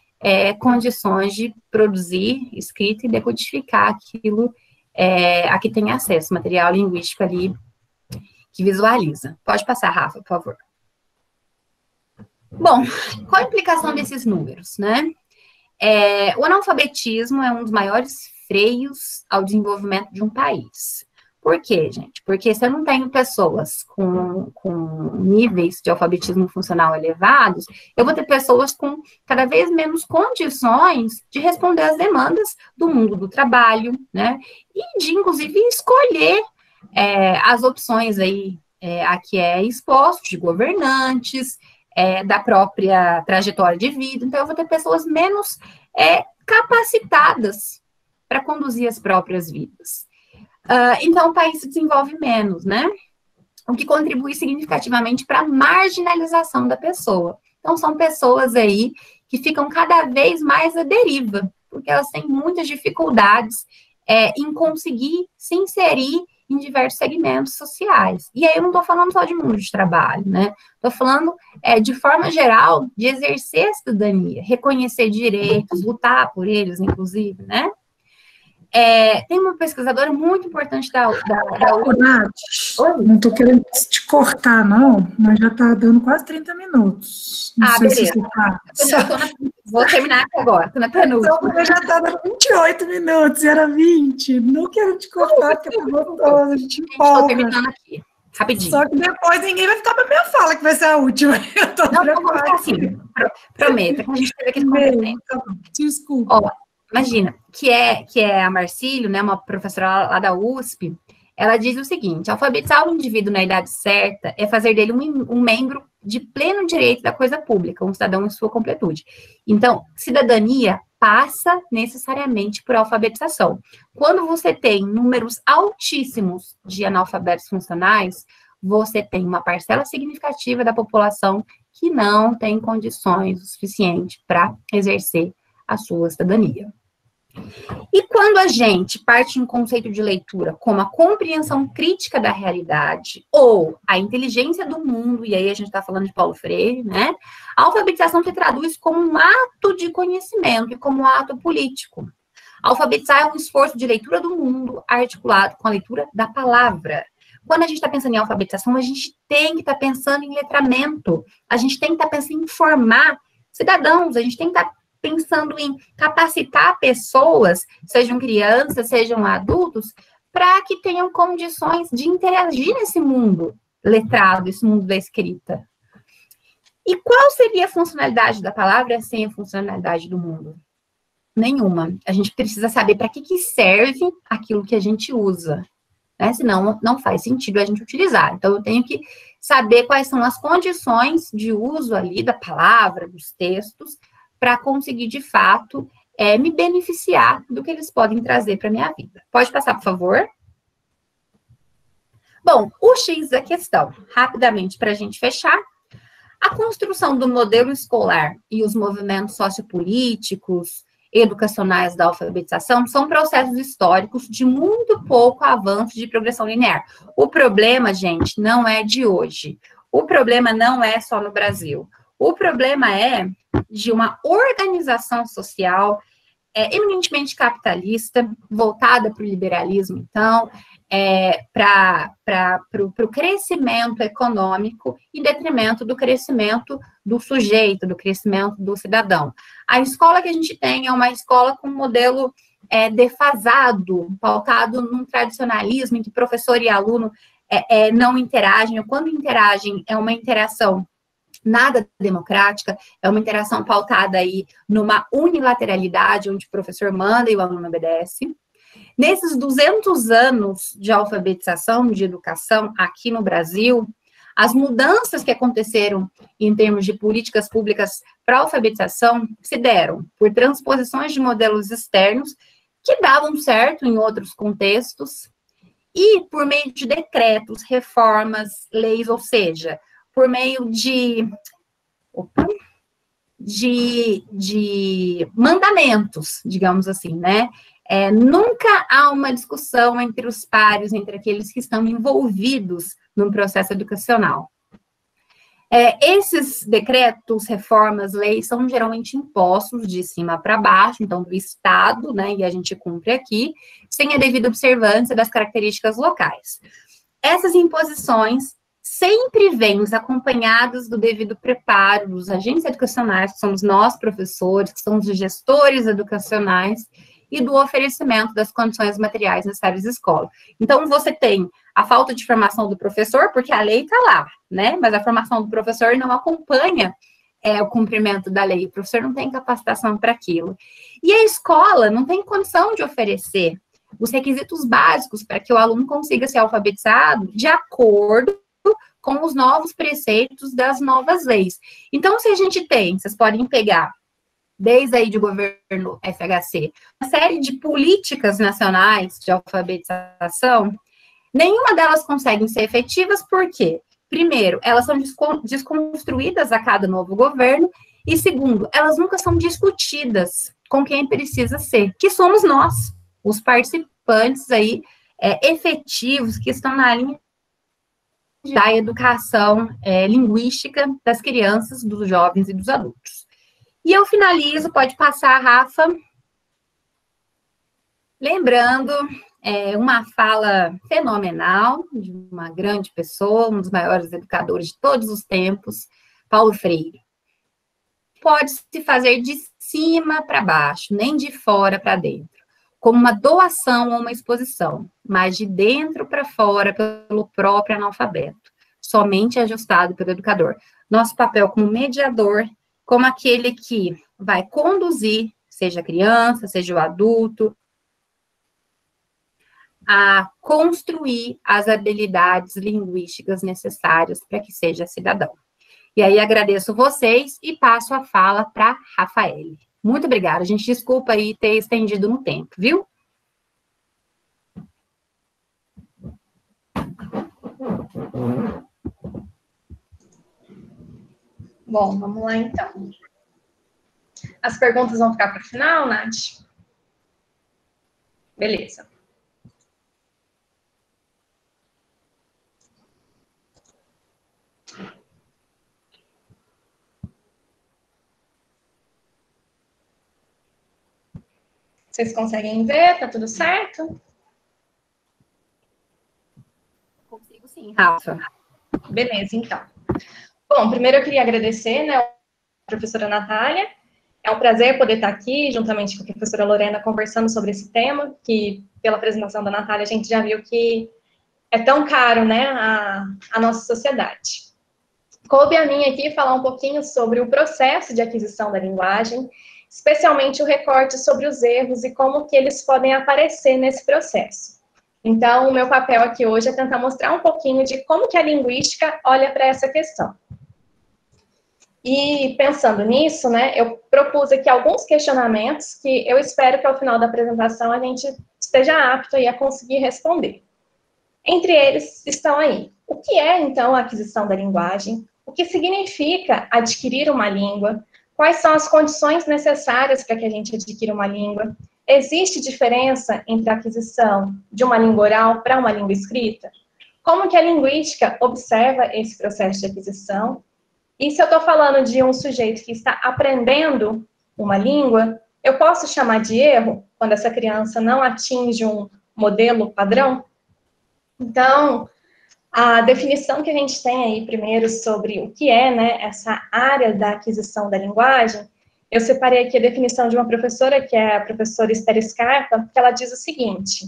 condições de produzir, escrita e decodificar aquilo a que tem acesso, material linguístico ali que visualiza. Pode passar, Rafa, por favor. Bom, qual a implicação desses números, né? O analfabetismo é um dos maiores freios ao desenvolvimento de um país. Por quê, gente? Porque se eu não tenho pessoas com níveis de alfabetismo funcional elevados, eu vou ter pessoas com cada vez menos condições de responder às demandas do mundo do trabalho, né? E de, inclusive, escolher as opções aí a que é exposto, de governantes, da própria trajetória de vida. Então, eu vou ter pessoas menos capacitadas para conduzir as próprias vidas. Então, o país se desenvolve menos, né? O que contribui significativamente para a marginalização da pessoa. Então, são pessoas aí que ficam cada vez mais à deriva, porque elas têm muitas dificuldades em conseguir se inserir em diversos segmentos sociais. E aí eu não estou falando só de mundo de trabalho, né? Estou falando, de forma geral, de exercer a cidadania, reconhecer direitos, lutar por eles, inclusive, né? Tem uma pesquisadora muito importante da Nath, não estou querendo te cortar, não, mas já está dando quase 30 minutos. Não sei beleza. Se vou terminar aqui agora, estou na penúltima. Então, já está dando 28 minutos, era 20. Não quero te cortar, porque é gostoso, a gente empolga. Estou terminando aqui, rapidinho. Só que depois ninguém vai ficar para minha fala, que vai ser a última. Não vou ficar assim, prometo, que a gente teve aqui competente. Desculpa. Imagina, que é a Marcílio, né, uma professora lá da USP, ela diz o seguinte: alfabetizar o indivíduo na idade certa é fazer dele um membro de pleno direito da coisa pública, um cidadão em sua completude. Então, cidadania passa necessariamente por alfabetização. Quando você tem números altíssimos de analfabetos funcionais, você tem uma parcela significativa da população que não tem condições o suficiente para exercer a sua cidadania. E quando a gente parte em um conceito de leitura como a compreensão crítica da realidade ou a inteligência do mundo, e aí a gente está falando de Paulo Freire, né? A alfabetização se traduz como um ato de conhecimento e como um ato político. Alfabetizar é um esforço de leitura do mundo articulado com a leitura da palavra. Quando a gente está pensando em alfabetização, a gente tem que estar pensando em letramento, a gente tem que estar pensando em formar cidadãos, a gente tem que estar pensando em capacitar pessoas, sejam crianças, sejam adultos, para que tenham condições de interagir nesse mundo letrado, esse mundo da escrita. E qual seria a funcionalidade da palavra sem a funcionalidade do mundo? Nenhuma. A gente precisa saber para que serve aquilo que a gente usa, né? Senão não faz sentido a gente utilizar. Então, eu tenho que saber quais são as condições de uso ali da palavra, dos textos, para conseguir, de fato, me beneficiar do que eles podem trazer para a minha vida. Pode passar, por favor? Bom, o X da questão, rapidamente, para a gente fechar. A construção do modelo escolar e os movimentos sociopolíticos, educacionais da alfabetização são processos históricos de muito pouco avanço de progressão linear. O problema, gente, não é de hoje. O problema não é só no Brasil. O problema é de uma organização social eminentemente capitalista, voltada para o liberalismo, então, para o crescimento econômico, em detrimento do crescimento do sujeito, do crescimento do cidadão. A escola que a gente tem é uma escola com um modelo defasado, pautado num tradicionalismo em que professor e aluno não interagem, ou quando interagem, é uma interação nada democrática, é uma interação pautada aí numa unilateralidade, onde o professor manda e o aluno obedece. Nesses 200 anos de alfabetização, de educação aqui no Brasil, as mudanças que aconteceram em termos de políticas públicas para a alfabetização se deram por transposições de modelos externos que davam certo em outros contextos e por meio de decretos, reformas, leis, ou seja, por meio de mandamentos, digamos assim, né? Nunca há uma discussão entre os pares, entre aqueles que estão envolvidos no processo educacional. Esses decretos, reformas, leis, são geralmente impostos de cima para baixo, então do Estado, né, e a gente cumpre aqui, sem a devida observância das características locais. Essas imposições sempre vêm acompanhadas do devido preparo dos agentes educacionais, que somos nós, professores, que somos os gestores educacionais, e do oferecimento das condições materiais necessárias à escola. Então, você tem a falta de formação do professor, porque a lei está lá, né? Mas a formação do professor não acompanha o cumprimento da lei. O professor não tem capacitação para aquilo. E a escola não tem condição de oferecer os requisitos básicos para que o aluno consiga ser alfabetizado de acordo com os novos preceitos das novas leis. Então, se a gente tem, vocês podem pegar desde aí de governo FHC, uma série de políticas nacionais de alfabetização, nenhuma delas conseguem ser efetivas, porque, primeiro, elas são desconstruídas a cada novo governo, e segundo, elas nunca são discutidas com quem precisa ser, que somos nós, os participantes aí efetivos que estão na linha da educação linguística das crianças, dos jovens e dos adultos. E eu finalizo, pode passar, Rafa, lembrando uma fala fenomenal de uma grande pessoa, um dos maiores educadores de todos os tempos, Paulo Freire. Pode se fazer de cima para baixo, nem de fora para dentro, como uma doação ou uma exposição, mas de dentro para fora pelo próprio analfabeto, somente ajustado pelo educador. Nosso papel como mediador, como aquele que vai conduzir, seja a criança, seja o adulto, a construir as habilidades linguísticas necessárias para que seja cidadão. E aí agradeço vocês e passo a fala para Rafael. Muito obrigada. A gente desculpa aí ter estendido no tempo, viu? Bom, vamos lá então. As perguntas vão ficar para o final, Nath? Beleza. Vocês conseguem ver? Tá tudo certo? Consigo sim, Rafa. Beleza, então. Bom, primeiro eu queria agradecer, né, a professora Natália. É um prazer poder estar aqui, juntamente com a professora Lorena, conversando sobre esse tema, que, pela apresentação da Natália, a gente já viu que é tão caro, né, a nossa sociedade. Coube a mim aqui falar um pouquinho sobre o processo de aquisição da linguagem, especialmente o recorte sobre os erros e como que eles podem aparecer nesse processo. Então, o meu papel aqui hoje é tentar mostrar um pouquinho de como que a linguística olha para essa questão. E pensando nisso, né, eu propus aqui alguns questionamentos que eu espero que ao final da apresentação a gente esteja apto aí a conseguir responder. Entre eles estão aí: o que é, então, a aquisição da linguagem? O que significa adquirir uma língua? Quais são as condições necessárias para que a gente adquira uma língua? Existe diferença entre a aquisição de uma língua oral para uma língua escrita? Como que a linguística observa esse processo de aquisição? E se eu estou falando de um sujeito que está aprendendo uma língua, eu posso chamar de erro quando essa criança não atinge um modelo padrão? Então, a definição que a gente tem aí primeiro sobre o que é, né, essa área da aquisição da linguagem, Eu separei aqui a definição de uma professora, que é a professora Esther Scarpa, que ela diz o seguinte,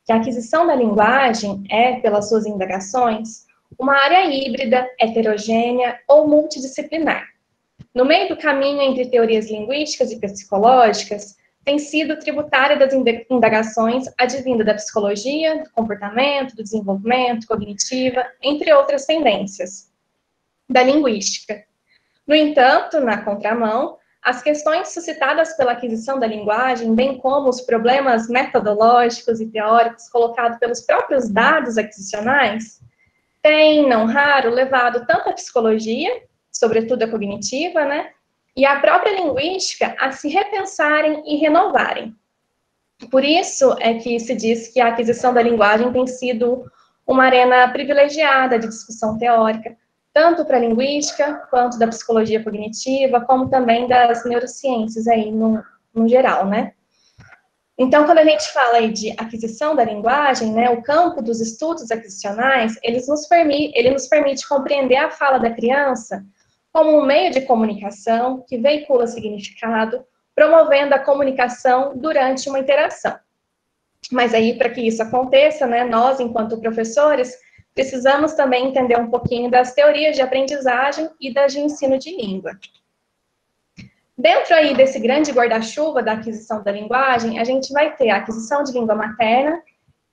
que a aquisição da linguagem é, pelas suas indagações, uma área híbrida, heterogênea ou multidisciplinar. No meio do caminho entre teorias linguísticas e psicológicas, tem sido tributária das indagações advinda da psicologia, do comportamento, do desenvolvimento, cognitiva, entre outras tendências, da linguística. No entanto, na contramão, as questões suscitadas pela aquisição da linguagem, bem como os problemas metodológicos e teóricos colocados pelos próprios dados aquisicionais, têm, não raro, levado tanto a psicologia, sobretudo a cognitiva, né, e a própria linguística a se repensarem e renovarem. Por isso é que se diz que a aquisição da linguagem tem sido uma arena privilegiada de discussão teórica, tanto para a linguística, quanto da psicologia cognitiva, como também das neurociências aí no geral, né? Então, quando a gente fala aí de aquisição da linguagem, né, o campo dos estudos aquisicionais, ele nos permite compreender a fala da criança como um meio de comunicação que veicula significado, promovendo a comunicação durante uma interação. Mas aí, para que isso aconteça, né, nós, enquanto professores, precisamos também entender um pouquinho das teorias de aprendizagem e das de ensino de língua. Dentro aí desse grande guarda-chuva da aquisição da linguagem, a gente vai ter a aquisição de língua materna,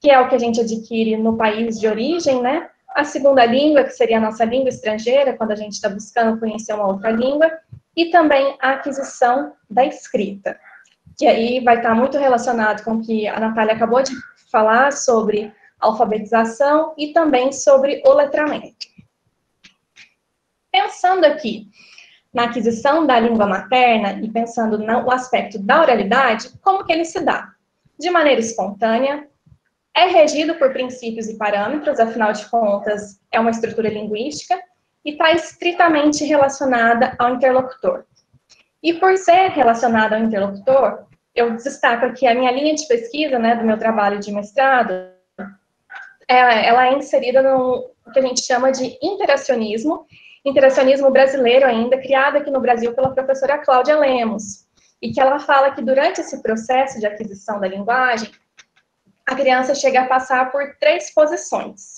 que é o que a gente adquire no país de origem, né? A segunda língua, que seria a nossa língua estrangeira, quando a gente está buscando conhecer uma outra língua, e também a aquisição da escrita, que aí vai estar muito relacionado com o que a Natália acabou de falar sobre alfabetização e também sobre o letramento. Pensando aqui na aquisição da língua materna e pensando no aspecto da oralidade, como que ele se dá? De maneira espontânea, é regido por princípios e parâmetros, afinal de contas, é uma estrutura linguística, e está estritamente relacionada ao interlocutor. E por ser relacionada ao interlocutor, eu destaco aqui a minha linha de pesquisa, né, do meu trabalho de mestrado, ela é inserida no que a gente chama de interacionismo brasileiro ainda, criado aqui no Brasil pela professora Cláudia Lemos, e que ela fala que durante esse processo de aquisição da linguagem, a criança chega a passar por 3 posições.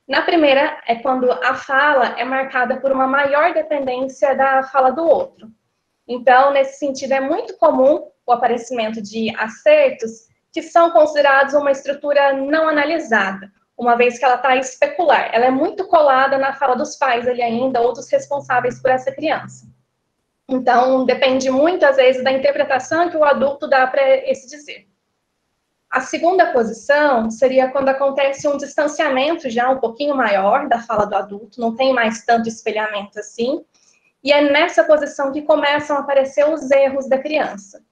Na primeira, é quando a fala é marcada por uma maior dependência da fala do outro. Então, nesse sentido, é muito comum o aparecimento de acertos que são considerados uma estrutura não analisada, uma vez que ela está a especular. Ela é muito colada na fala dos pais ali ainda, ou dos responsáveis por essa criança. Então, depende muito, às vezes, da interpretação que o adulto dá para esse dizer. A segunda posição seria quando acontece um distanciamento já um pouquinho maior da fala do adulto, não tem mais tanto espelhamento assim, e é nessa posição que começam a aparecer os erros da criança.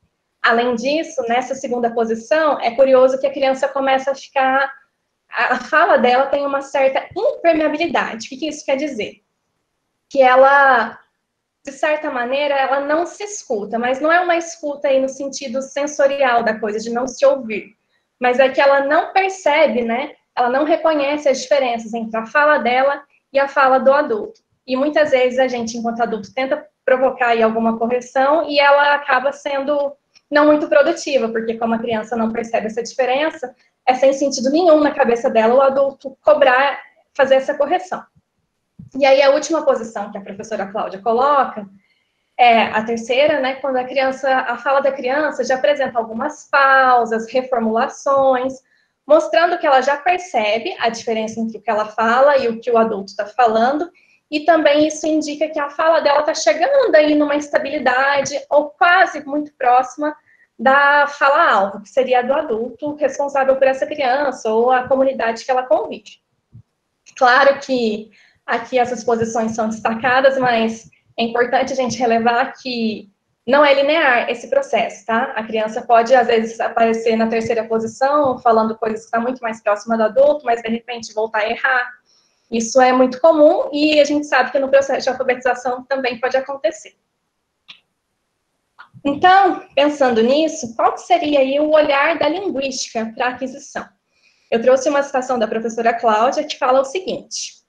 Além disso, nessa segunda posição, é curioso que a criança começa a ficar... A fala dela tem uma certa impermeabilidade. O que isso quer dizer? Que ela, de certa maneira, ela não se escuta, mas não é uma escuta aí no sentido sensorial da coisa, de não se ouvir. Mas é que ela não percebe, né? Ela não reconhece as diferenças entre a fala dela e a fala do adulto. E muitas vezes a gente, enquanto adulto, tenta provocar aí alguma correção e ela acaba sendo não muito produtiva, porque como a criança não percebe essa diferença, é sem sentido nenhum na cabeça dela o adulto cobrar, fazer essa correção. E aí a última posição que a professora Cláudia coloca é a terceira, né, quando a fala da criança já apresenta algumas pausas, reformulações, mostrando que ela já percebe a diferença entre o que ela fala e o que o adulto está falando, e também isso indica que a fala dela está chegando aí numa estabilidade, ou quase muito próxima da fala-alvo, que seria a do adulto responsável por essa criança, ou a comunidade que ela convive. Claro que aqui essas posições são destacadas, mas é importante a gente relevar que não é linear esse processo, tá? A criança pode, às vezes, aparecer na terceira posição, falando coisas que estão muito mais próximas do adulto, mas, de repente, voltar a errar. Isso é muito comum e a gente sabe que no processo de alfabetização também pode acontecer. Então, pensando nisso, qual seria aí o olhar da linguística para a aquisição? Eu trouxe uma citação da professora Cláudia que fala o seguinte: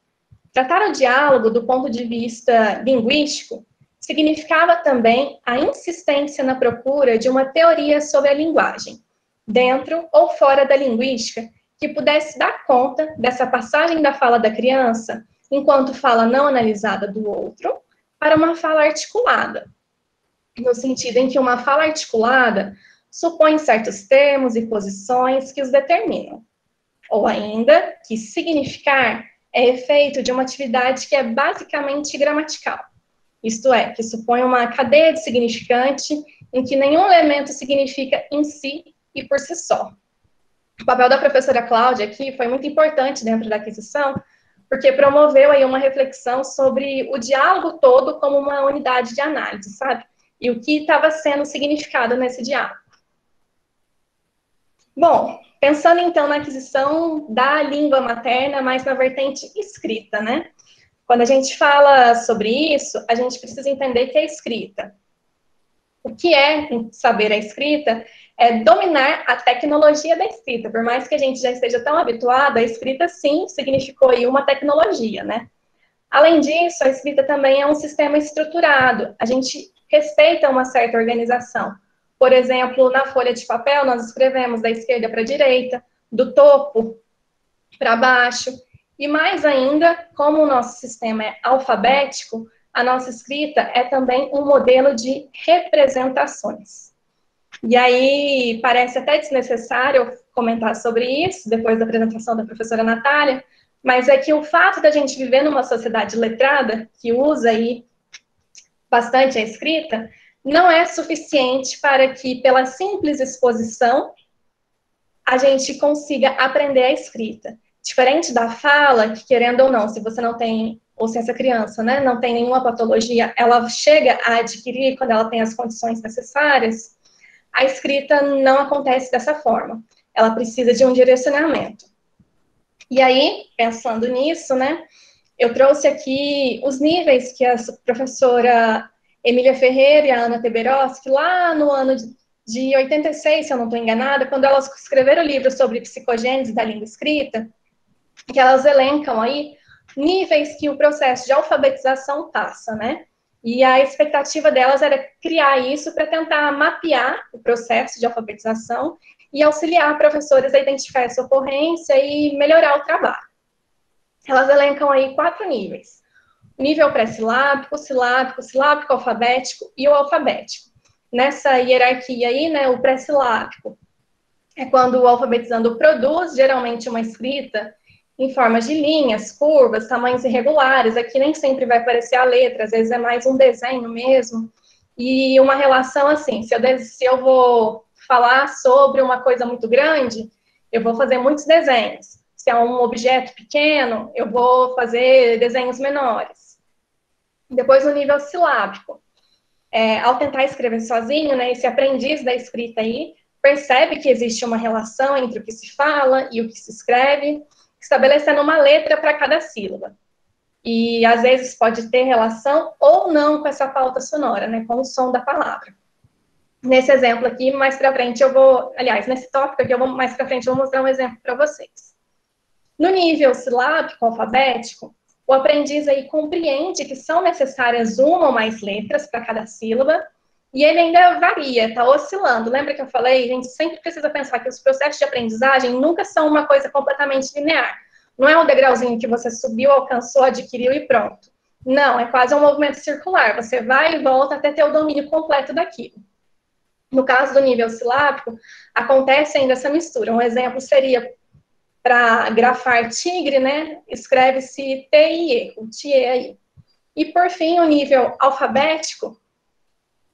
tratar o diálogo do ponto de vista linguístico significava também a insistência na procura de uma teoria sobre a linguagem, dentro ou fora da linguística, que pudesse dar conta dessa passagem da fala da criança, enquanto fala não analisada do outro, para uma fala articulada, no sentido em que uma fala articulada supõe certos termos e posições que os determinam, ou ainda que significar é efeito de uma atividade que é basicamente gramatical, isto é, que supõe uma cadeia de significante em que nenhum elemento significa em si e por si só. O papel da professora Cláudia aqui foi muito importante dentro da aquisição, porque promoveu aí uma reflexão sobre o diálogo todo como uma unidade de análise, sabe? E o que estava sendo significado nesse diálogo. Bom, pensando então na aquisição da língua materna, mas na vertente escrita, né? Quando a gente fala sobre isso, a gente precisa entender que a escrita. O que é saber a escrita é dominar a tecnologia da escrita. Por mais que a gente já esteja tão habituado, a escrita sim significou aí uma tecnologia, né? Além disso, a escrita também é um sistema estruturado. A gente respeita uma certa organização. Por exemplo, na folha de papel, nós escrevemos da esquerda para a direita, do topo para baixo. E mais ainda, como o nosso sistema é alfabético, a nossa escrita é também um modelo de representações. E aí, parece até desnecessário comentar sobre isso, depois da apresentação da professora Natália, mas é que o fato da gente viver numa sociedade letrada, que usa aí bastante a escrita, não é suficiente para que, pela simples exposição, a gente consiga aprender a escrita. Diferente da fala, que querendo ou não, se você não tem, ou se essa criança, né, não tem nenhuma patologia, ela chega a adquirir quando ela tem as condições necessárias, a escrita não acontece dessa forma. Ela precisa de um direcionamento. E aí, pensando nisso, né, eu trouxe aqui os níveis que a professora Emília Ferreira e a Ana Teberoski, lá no ano de 86, se eu não estou enganada, quando elas escreveram o livro sobre psicogênese da língua escrita, que elas elencam aí níveis que o processo de alfabetização passa, né? E a expectativa delas era criar isso para tentar mapear o processo de alfabetização e auxiliar professores a identificar essa ocorrência e melhorar o trabalho. Elas elencam aí 4 níveis. Nível pré-silábico, silábico, silábico alfabético e o alfabético. Nessa hierarquia aí, né, o pré-silábico é quando o alfabetizando produz geralmente uma escrita em formas de linhas, curvas, tamanhos irregulares. Aqui nem sempre vai aparecer a letra, às vezes é mais um desenho mesmo. E uma relação assim, se eu vou falar sobre uma coisa muito grande, eu vou fazer muitos desenhos. Se é um objeto pequeno, eu vou fazer desenhos menores. Depois, o nível silábico. Ao tentar escrever sozinho, né, esse aprendiz da escrita aí percebe que existe uma relação entre o que se fala e o que se escreve, estabelecendo uma letra para cada sílaba. E, às vezes, pode ter relação ou não com essa pauta sonora, né, com o som da palavra. Nesse exemplo aqui, mais para frente eu vou... Aliás, nesse tópico aqui, mais para frente eu vou mostrar um exemplo para vocês. No nível silábico, alfabético, o aprendiz aí compreende que são necessárias uma ou mais letras para cada sílaba, e ele ainda varia, está oscilando. Lembra que eu falei? A gente sempre precisa pensar que os processos de aprendizagem nunca são uma coisa completamente linear. Não é um degrauzinho que você subiu, alcançou, adquiriu e pronto. Não, é quase um movimento circular. Você vai e volta até ter o domínio completo daquilo. No caso do nível silábico, acontece ainda essa mistura. Um exemplo seria, para grafar tigre, né, escreve-se T-I-E, o T-E aí. E, por fim, o nível alfabético,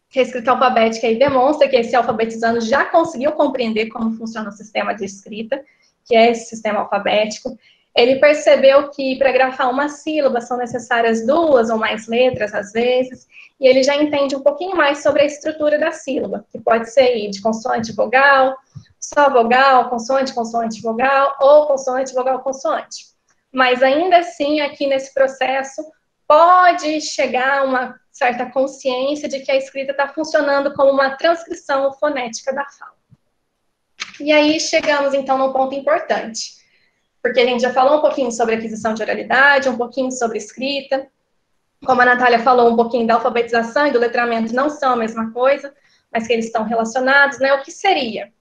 que a escrita alfabética aí demonstra que esse alfabetizando já conseguiu compreender como funciona o sistema de escrita, que é esse sistema alfabético. Ele percebeu que para grafar uma sílaba são necessárias 2 ou mais letras, às vezes, e ele já entende um pouquinho mais sobre a estrutura da sílaba, que pode ser de consoante vogal, só vogal, consoante, consoante, vogal, ou consoante, vogal, consoante. Mas ainda assim, aqui nesse processo, pode chegar a uma certa consciência de que a escrita está funcionando como uma transcrição fonética da fala. E aí chegamos, então, num ponto importante, porque a gente já falou um pouquinho sobre aquisição de oralidade, um pouquinho sobre escrita, Como a Natália falou um pouquinho da alfabetização e do letramento não são a mesma coisa, mas que eles estão relacionados, né? O que seria?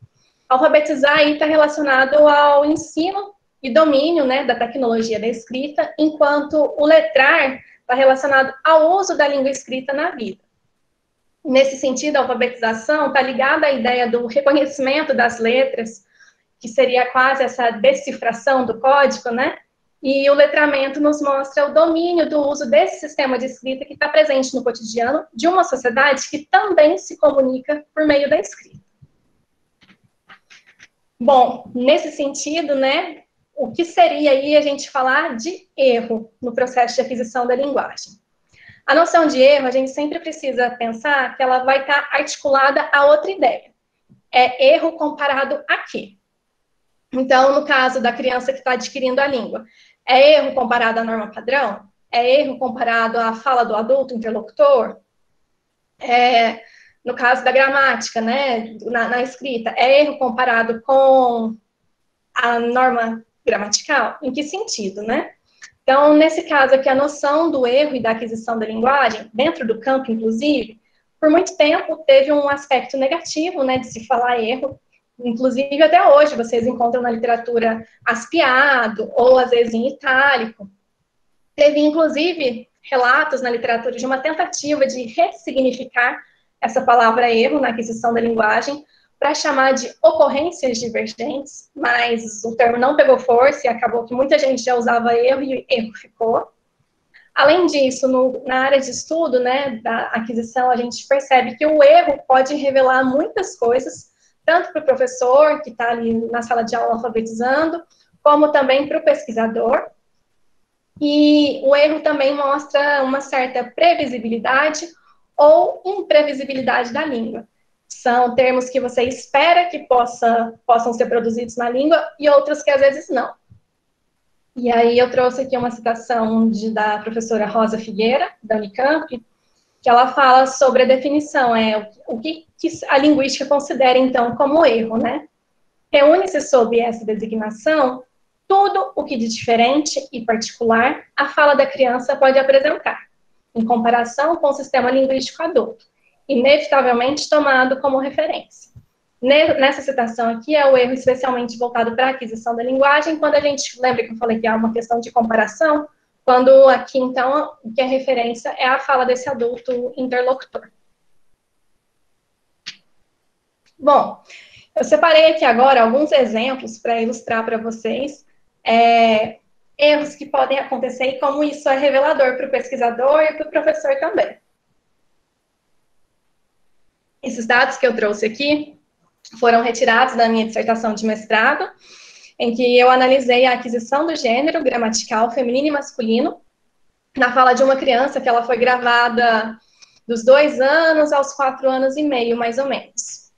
Alfabetizar aí está relacionado ao ensino e domínio, né, da tecnologia da escrita, enquanto o letrar está relacionado ao uso da língua escrita na vida. Nesse sentido, a alfabetização está ligada à ideia do reconhecimento das letras, que seria quase essa decifração do código, né? E o letramento nos mostra o domínio do uso desse sistema de escrita que está presente no cotidiano de uma sociedade que também se comunica por meio da escrita. Bom, nesse sentido, né, o que seria aí a gente falar de erro no processo de aquisição da linguagem? A noção de erro, a gente sempre precisa pensar que ela vai estar articulada a outra ideia. É erro comparado a quê? Então, no caso da criança que está adquirindo a língua, é erro comparado à norma padrão? É erro comparado à fala do adulto interlocutor? No caso da gramática, né, na escrita, é erro comparado com a norma gramatical? Em que sentido, né? Então, nesse caso aqui, a noção do erro e da aquisição da linguagem, dentro do campo, inclusive, por muito tempo teve um aspecto negativo, né, de se falar erro. Inclusive, até hoje, vocês encontram na literatura aspiado, ou às vezes em itálico. Teve, inclusive, relatos na literatura de uma tentativa de ressignificar essa palavra erro na aquisição da linguagem, para chamar de ocorrências divergentes, mas o termo não pegou força e acabou que muita gente já usava erro e erro ficou. Além disso, na área de estudo, né, da aquisição, a gente percebe que o erro pode revelar muitas coisas, tanto para o professor, que está ali na sala de aula alfabetizando, como também para o pesquisador. E o erro também mostra uma certa previsibilidade ou imprevisibilidade da língua. São termos que você espera que possam ser produzidos na língua e outros que às vezes não. E aí eu trouxe aqui uma citação da professora Rosa Figueira, da Unicamp, que ela fala sobre a definição, o que a linguística considera, então, como erro, né? Reúne-se sob essa designação tudo o que de diferente e particular a fala da criança pode apresentar, em comparação com o sistema linguístico adulto, inevitavelmente tomado como referência. Nessa citação aqui, é o erro especialmente voltado para a aquisição da linguagem, quando a gente, lembra que eu falei que há uma questão de comparação, quando aqui, então, o que é referência é a fala desse adulto interlocutor. Bom, eu separei aqui agora alguns exemplos para ilustrar para vocês erros que podem acontecer e como isso é revelador para o pesquisador e para o professor também. Esses dados que eu trouxe aqui foram retirados da minha dissertação de mestrado, em que eu analisei a aquisição do gênero gramatical feminino e masculino na fala de uma criança que ela foi gravada dos 2 anos aos 4 anos e meio, mais ou menos.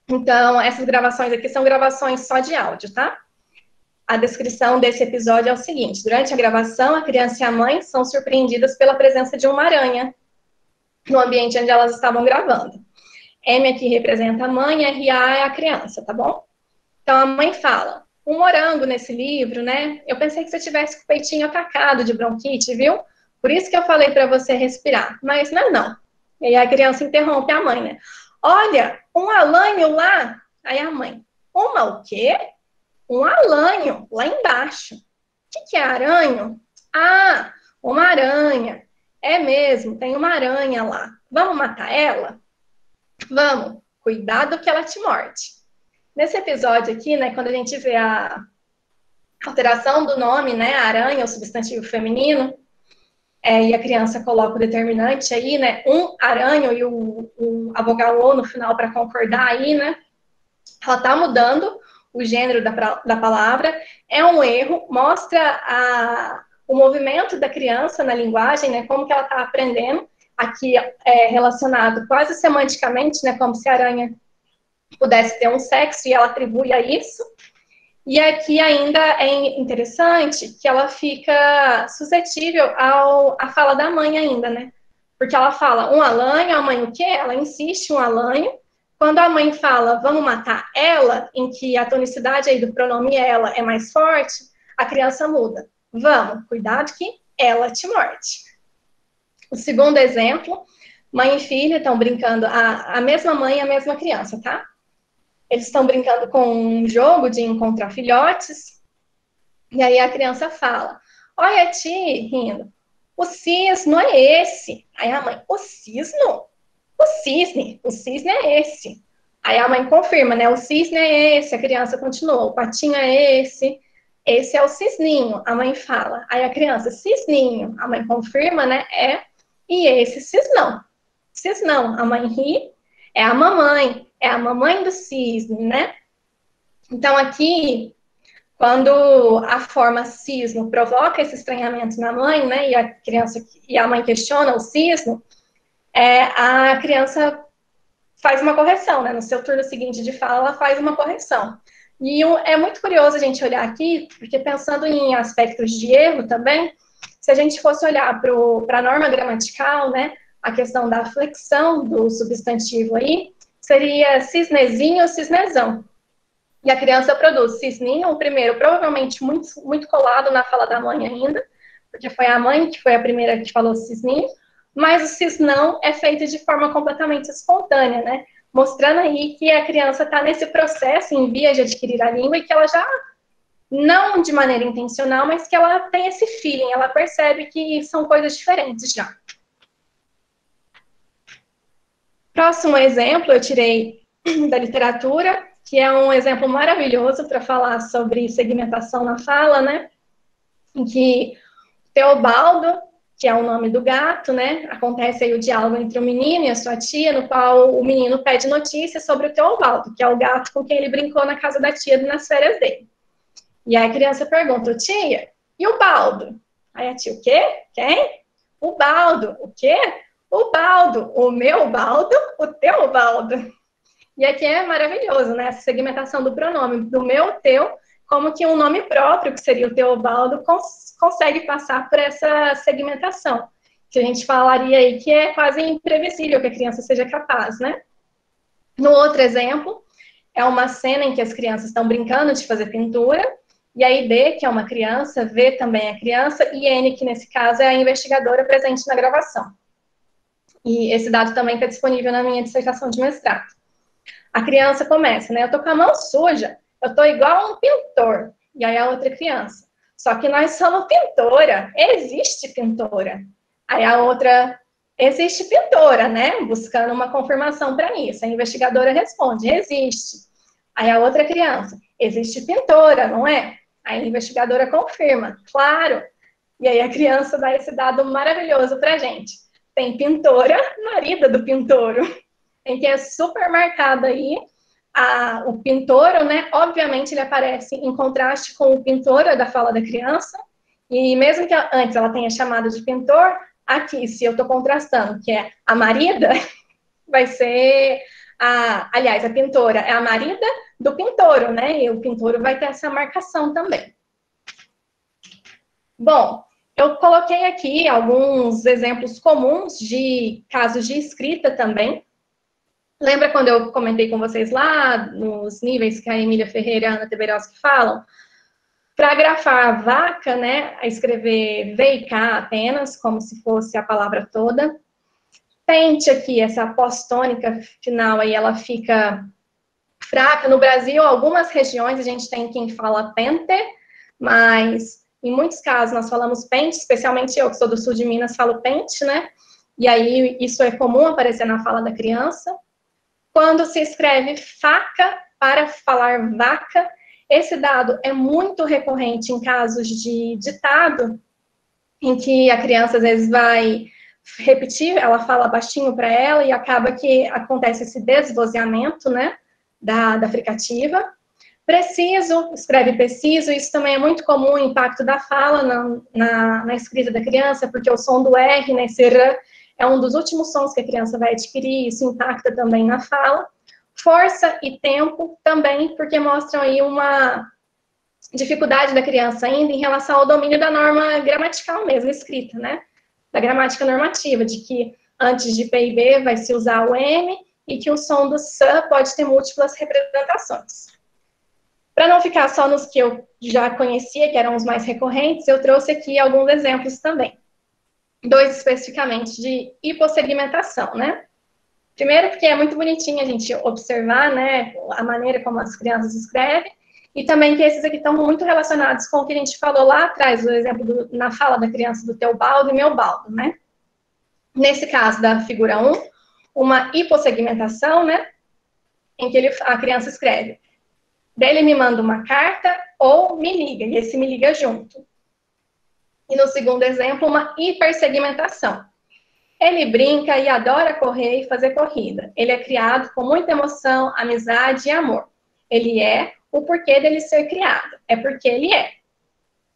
Então, essas gravações aqui são gravações só de áudio, tá? A descrição desse episódio é o seguinte: durante a gravação, a criança e a mãe são surpreendidas pela presença de uma aranha no ambiente onde elas estavam gravando. M aqui representa a mãe, RA é a criança, tá bom? Então, a mãe fala: um morango nesse livro, né? Eu pensei que você tivesse com o peitinho atacado de bronquite, viu? Por isso que eu falei para você respirar. Mas não é não. E aí a criança interrompe a mãe, né? Olha, um alanho lá. Aí a mãe: uma o quê? Um alanho lá embaixo. O que é aranho? Ah, uma aranha. É mesmo, tem uma aranha lá. Vamos matar ela? Vamos. Cuidado que ela te morde. Nesse episódio aqui, né, quando a gente vê a alteração do nome, né, aranha, o substantivo feminino, e a criança coloca o determinante aí, né, um aranho e a vogal O no final para concordar aí, né, ela tá mudando o gênero da palavra, é um erro, mostra o movimento da criança na linguagem, né, como que ela tá aprendendo, aqui é relacionado quase semanticamente, né, como se a aranha pudesse ter um sexo e ela atribui a isso. E aqui ainda é interessante que ela fica suscetível à fala da mãe ainda, né? Porque ela fala um alanho, a mãe o quê? Ela insiste um alanho. Quando a mãe fala vamos matar ela, em que a tonicidade aí do pronome ela é mais forte, a criança muda. Vamos, cuidado que ela te morde. O segundo exemplo, mãe e filha estão brincando, a mesma mãe e a mesma criança, tá? Eles estão brincando com um jogo de encontrar filhotes, e aí a criança fala, olha, tia, rindo, o cisne é esse. Aí a mãe, o cisno? O cisne é esse. Aí a mãe confirma, né? O cisne é esse. A criança continua, o patinho é esse é o cisninho. A mãe fala. Aí a criança, cisninho. A mãe confirma, né? E esse cisnão. Cisnão. A mãe ri, é a mamãe do cisne, né? Então aqui, quando a forma cisno provoca esse estranhamento na mãe, né? E a mãe questiona o cisno, a criança faz uma correção, né? No seu turno seguinte de fala, ela faz uma correção. E é muito curioso a gente olhar aqui, porque pensando em aspectos de erro também, se a gente fosse olhar para a norma gramatical, né? A questão da flexão do substantivo aí, seria cisnezinho ou cisnezão. E a criança produz cisninho, o primeiro, provavelmente muito, muito colado na fala da mãe ainda, porque foi a mãe que foi a primeira que falou cisninho, mas o cisnão é feito de forma completamente espontânea, né? Mostrando aí que a criança está nesse processo, em via de adquirir a língua, e que ela já, não de maneira intencional, mas que ela tem esse feeling, ela percebe que são coisas diferentes já. Próximo exemplo, eu tirei da literatura, que é um exemplo maravilhoso para falar sobre segmentação na fala, né? Em que Teobaldo, que é o nome do gato, né? Acontece aí o diálogo entre o menino e a sua tia, no qual o menino pede notícias sobre o Teobaldo, que é o gato com quem ele brincou na casa da tia nas férias dele. E aí a criança pergunta, tia, e o Baldo? Aí a tia, o quê? Quem? O Baldo. O quê? O Baldo. O meu Baldo? O teu Baldo. E aqui é maravilhoso, né? Essa segmentação do pronome do meu, teu, como que um nome próprio, que seria o Teobaldo, consegue passar por essa segmentação, que a gente falaria aí que é quase imprevisível que a criança seja capaz, né? No outro exemplo, é uma cena em que as crianças estão brincando de fazer pintura, e aí D, que é uma criança, V também é criança, e N, que nesse caso é a investigadora presente na gravação. E esse dado também está disponível na minha dissertação de mestrado. A criança começa, né? Eu tô com a mão suja, eu tô igual um pintor. E aí a outra criança, só que nós somos pintora, existe pintora. Aí a outra, existe pintora, né? Buscando uma confirmação para isso. A investigadora responde, existe. Aí a outra criança, existe pintora, não é? Aí a investigadora confirma, claro. E aí a criança dá esse dado maravilhoso pra gente. Tem pintora, marida do pintouro, em que é super marcado aí o pintouro, né? Obviamente ele aparece em contraste com o pintora da fala da criança, e mesmo que antes ela tenha chamado de pintor, aqui, se eu estou contrastando, que é a marida, vai ser aliás, a pintora é a marida do pintouro, né? E o pintouro vai ter essa marcação também. Bom, eu coloquei aqui alguns exemplos comuns de casos de escrita também. Lembra quando eu comentei com vocês lá, nos níveis que a Emília Ferreira e a Ana Teberoski falam? Para grafar vaca, né, a escrever V e K apenas, como se fosse a palavra toda. Pente aqui, essa apostônica final aí, ela fica fraca. No Brasil, algumas regiões a gente tem quem fala pente, mas em muitos casos nós falamos pente, especialmente eu que sou do sul de Minas, falo pente, né? E aí isso é comum aparecer na fala da criança. Quando se escreve faca para falar vaca, esse dado é muito recorrente em casos de ditado, em que a criança às vezes vai repetir, ela fala baixinho para ela e acaba que acontece esse desvozeamento, né, da fricativa. Preciso, escreve preciso, isso também é muito comum, o impacto da fala na escrita da criança, porque o som do R, né, esse R, é um dos últimos sons que a criança vai adquirir, isso impacta também na fala. Força e tempo também, porque mostram aí uma dificuldade da criança ainda em relação ao domínio da norma gramatical mesmo, escrita, né? Da gramática normativa, de que antes de P e B vai se usar o M e que o som do S pode ter múltiplas representações. Para não ficar só nos que eu já conhecia, que eram os mais recorrentes, eu trouxe aqui alguns exemplos também. dois especificamente de hipossegmentação, né? Primeiro, porque é muito bonitinho a gente observar, né, a maneira como as crianças escrevem, e também que esses aqui estão muito relacionados com o que a gente falou lá atrás, o exemplo na fala da criança do Teobaldo e Meobaldo, né? Nesse caso da figura 1, uma hipossegmentação, né, em que a criança escreve, dele me manda uma carta ou me liga, e esse me liga junto. E no segundo exemplo, uma hipersegmentação. Ele brinca e adora correr e fazer corrida. Ele é criado com muita emoção, amizade e amor. Ele é o porquê dele ser criado. É porque ele é.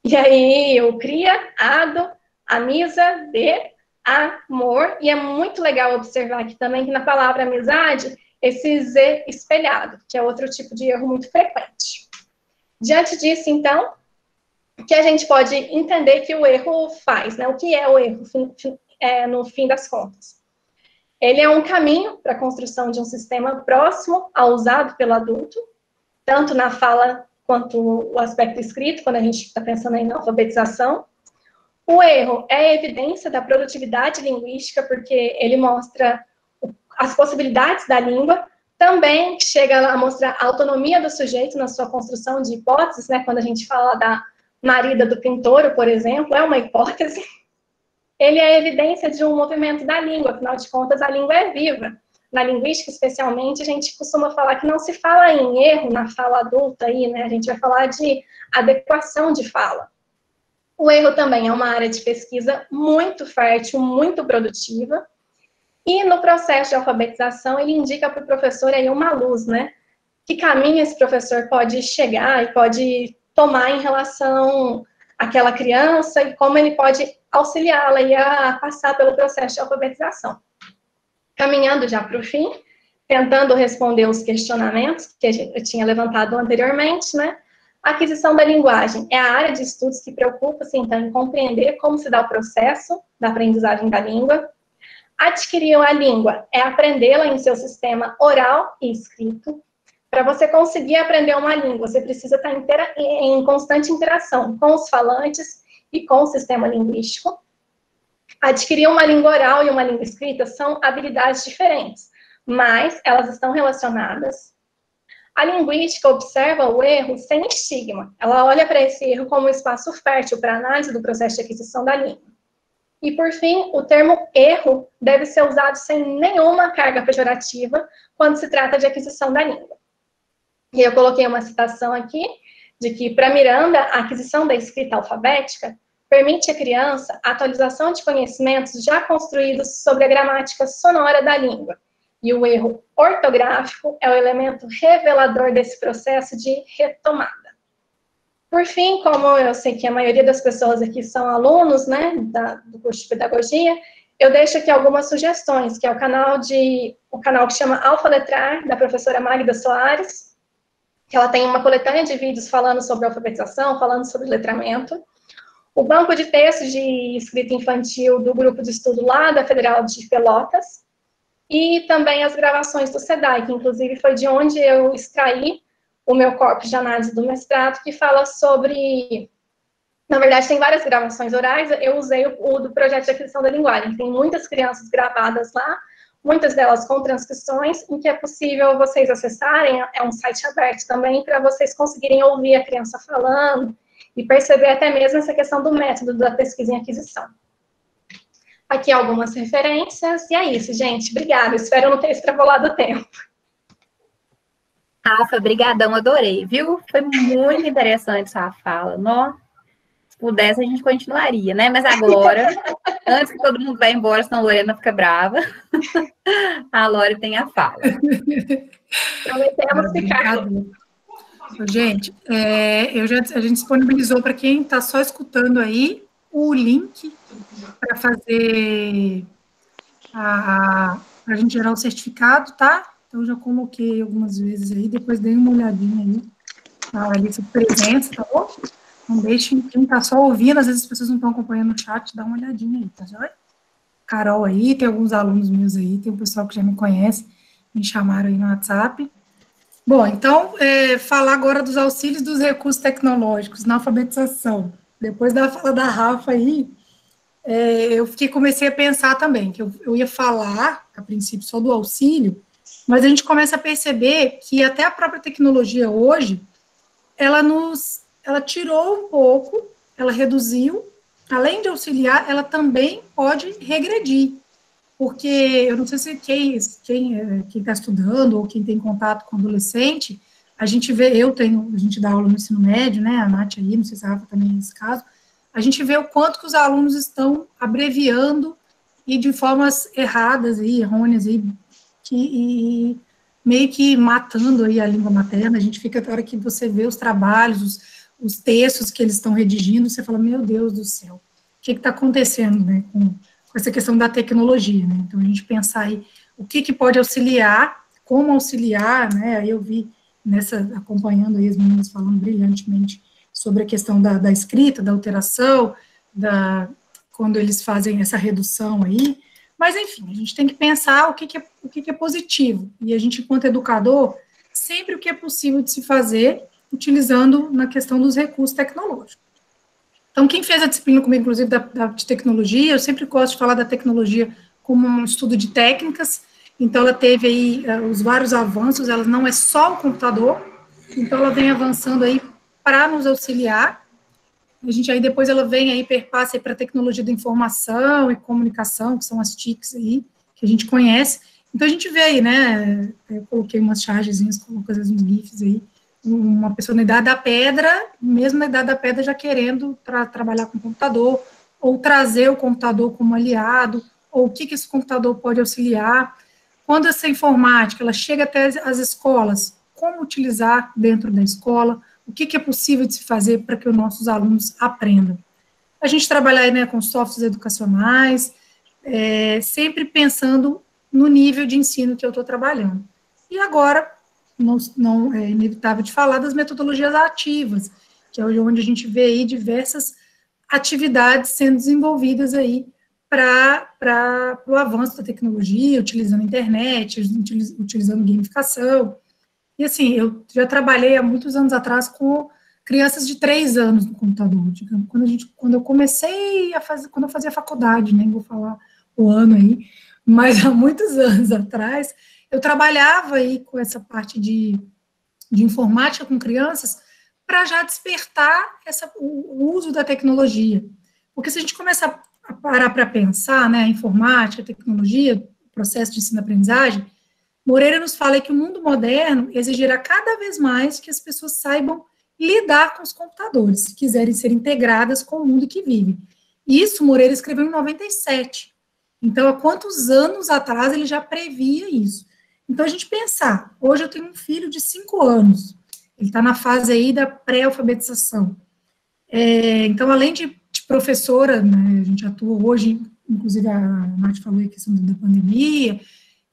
E aí, o cria, ado, amisa, de, amor. E é muito legal observar aqui também que na palavra amizade, esse Z espelhado, que é outro tipo de erro muito frequente. Diante disso, então, que a gente pode entender que o erro faz, né? O que é o erro, no fim das contas? Ele é um caminho para a construção de um sistema próximo ao usado pelo adulto, tanto na fala quanto o aspecto escrito, quando a gente está pensando em alfabetização. O erro é a evidência da produtividade linguística, porque ele mostra as possibilidades da língua, também chega a mostrar a autonomia do sujeito na sua construção de hipóteses, né? Quando a gente fala da marida do pintor, por exemplo, é uma hipótese. Ele é a evidência de um movimento da língua, afinal de contas, a língua é viva. Na linguística, especialmente, a gente costuma falar que não se fala em erro na fala adulta, aí, né? A gente vai falar de adequação de fala. O erro também é uma área de pesquisa muito fértil, muito produtiva, e no processo de alfabetização, ele indica para o professor aí uma luz, né? Que caminho esse professor pode chegar e pode tomar em relação àquela criança e como ele pode auxiliá-la a passar pelo processo de alfabetização. Caminhando já para o fim, tentando responder os questionamentos que eu tinha levantado anteriormente, né? A aquisição da linguagem é a área de estudos que preocupa-se, então, em compreender como se dá o processo da aprendizagem da língua. Adquirir a língua é aprendê-la em seu sistema oral e escrito. Para você conseguir aprender uma língua, você precisa estar em constante interação com os falantes e com o sistema linguístico. Adquirir uma língua oral e uma língua escrita são habilidades diferentes, mas elas estão relacionadas. A linguística observa o erro sem estigma. Ela olha para esse erro como um espaço fértil para análise do processo de aquisição da língua. E, por fim, o termo erro deve ser usado sem nenhuma carga pejorativa quando se trata de aquisição da língua. E eu coloquei uma citação aqui, de que, para Miranda, a aquisição da escrita alfabética permite à criança a atualização de conhecimentos já construídos sobre a gramática sonora da língua. E o erro ortográfico é o elemento revelador desse processo de retomada. Por fim, como eu sei que a maioria das pessoas aqui são alunos, né, do curso de pedagogia, eu deixo aqui algumas sugestões, que é o canal que chama Alfa Letrar, da professora Magda Soares, que ela tem uma coletânea de vídeos falando sobre alfabetização, falando sobre letramento. O banco de textos de escrita infantil do grupo de estudo lá da Federal de Pelotas, e também as gravações do SEDAI, que inclusive foi de onde eu extraí o meu corpus de análise do mestrado, que fala sobre... Na verdade, tem várias gravações orais, eu usei o do projeto de aquisição da linguagem, tem muitas crianças gravadas lá, muitas delas com transcrições, em que é possível vocês acessarem, é um site aberto também, para vocês conseguirem ouvir a criança falando, e perceber até mesmo essa questão do método da pesquisa em aquisição. Aqui algumas referências, e é isso, gente, obrigada, espero não ter extrapolado o tempo. Rafa, brigadão, adorei, viu? Foi muito interessante sua fala. Nossa, se pudesse, a gente continuaria, né? Mas agora, antes que todo mundo vá embora, senão a Lorena fica brava, a Lore tem a fala. Prometemos ficar. Gente, a gente disponibilizou para quem está só escutando aí o link para fazer para a gente gerar o certificado, tá? Então, já coloquei algumas vezes aí, depois dei uma olhadinha aí na lista de presença, tá bom? Não deixem, quem tá só ouvindo, às vezes as pessoas não estão acompanhando o chat, dá uma olhadinha aí, tá joia? Carol aí, tem alguns alunos meus aí, tem um pessoal que já me conhece, me chamaram aí no WhatsApp. Bom, então, falar agora dos auxílios dos recursos tecnológicos na alfabetização. Depois da fala da Rafa aí, comecei a pensar também, que eu ia falar, a princípio, só do auxílio, mas a gente começa a perceber que até a própria tecnologia hoje, ela tirou um pouco, ela reduziu, além de auxiliar, ela também pode regredir, porque eu não sei se quem está estudando ou quem tem contato com adolescente, a gente vê, a gente dá aula no ensino médio, né, a Nath aí, não sei se a Rafa também é nesse caso, a gente vê o quanto que os alunos estão abreviando e de formas erradas, aí, errôneas, aí, e meio que matando aí a língua materna. A gente fica, na hora que você vê os trabalhos, os textos que eles estão redigindo, você fala, meu Deus do céu, o que está acontecendo, né, com essa questão da tecnologia, né? Então, a gente pensar aí o que pode auxiliar, como auxiliar, né? Aí eu vi acompanhando aí as meninas falando brilhantemente sobre a questão da escrita, da alteração, quando eles fazem essa redução aí, mas, enfim, a gente tem que pensar o que é positivo, e a gente, enquanto educador, sempre o que é possível de se fazer, utilizando na questão dos recursos tecnológicos. Então, quem fez a disciplina comigo, inclusive, de tecnologia, eu sempre gosto de falar da tecnologia como um estudo de técnicas, então ela teve aí os vários avanços, ela não é só o computador, então ela vem avançando aí para nos auxiliar. A gente aí depois ela vem aí, perpassa para a tecnologia da informação e comunicação, que são as TICs aí, que a gente conhece. Então a gente vê aí, né, eu coloquei umas chargezinhas, coloquei uns GIFs aí, uma pessoa na idade da pedra, mesmo na idade da pedra já querendo trabalhar com o computador, ou trazer o computador como aliado, ou o que esse computador pode auxiliar. Quando essa informática, ela chega até as escolas, como utilizar dentro da escola, o que é possível de se fazer para que os nossos alunos aprendam. A gente trabalhar aí, né, com softwares educacionais, sempre pensando no nível de ensino que eu estou trabalhando. E agora, não é inevitável de falar das metodologias ativas, que é onde a gente vê aí diversas atividades sendo desenvolvidas aí para o avanço da tecnologia, utilizando a internet, utilizando gamificação. E assim, eu já trabalhei há muitos anos atrás com crianças de 3 anos no computador, digamos, quando eu comecei a fazer, quando eu fazia faculdade, nem vou falar o ano aí, mas há muitos anos atrás, eu trabalhava aí com essa parte de informática com crianças para já despertar o uso da tecnologia. Porque se a gente começa a parar para pensar, né, a informática, a tecnologia, o processo de ensino-aprendizagem, Moreira nos fala que o mundo moderno exigirá cada vez mais que as pessoas saibam lidar com os computadores, se quiserem ser integradas com o mundo que vivem. Isso Moreira escreveu em 97. Então, há quantos anos atrás ele já previa isso? Então, a gente pensar, hoje eu tenho um filho de 5 anos, ele está na fase aí da pré-alfabetização. Então, além de professora, né, a gente atua hoje, inclusive a Nath falou a questão da pandemia,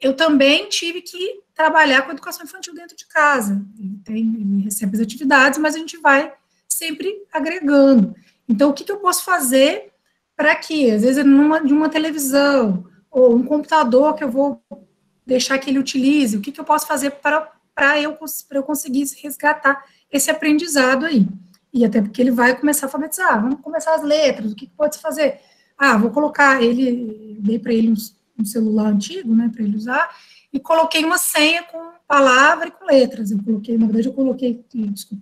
eu também tive que trabalhar com a educação infantil dentro de casa. Ele recebe as atividades, mas a gente vai sempre agregando. Então, o que eu posso fazer para que, às vezes, de uma televisão, ou um computador que eu vou deixar que ele utilize, o que eu posso fazer para eu conseguir resgatar esse aprendizado aí? E até porque ele vai começar a alfabetizar, vamos começar as letras, o que pode fazer? Vou colocar dei para ele um celular antigo, né, para ele usar, e coloquei uma senha com palavra e com letras. Na verdade, eu coloquei,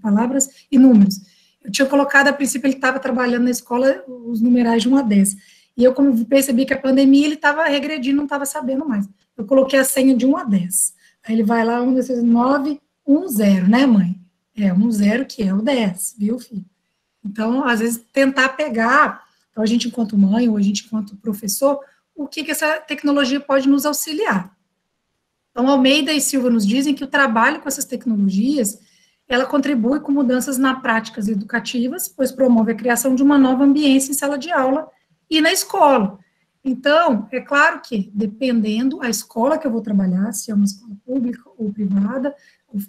palavras e números. Eu tinha colocado, a princípio, ele estava trabalhando na escola os numerais de 1 a 10. E eu, como percebi que a pandemia, ele estava regredindo, não estava sabendo mais. Eu coloquei a senha de 1 a 10. Aí ele vai lá, 9, 1, 0, né, mãe? 1, 0, que é o 10, viu, filho? Então, às vezes, tentar pegar, então, a gente, enquanto mãe, ou a gente, enquanto professor, o que essa tecnologia pode nos auxiliar. Então, Almeida e Silva nos dizem que o trabalho com essas tecnologias, ela contribui com mudanças nas práticas educativas, pois promove a criação de uma nova ambiência em sala de aula e na escola. Então, é claro que, dependendo a escola que eu vou trabalhar, se é uma escola pública ou privada,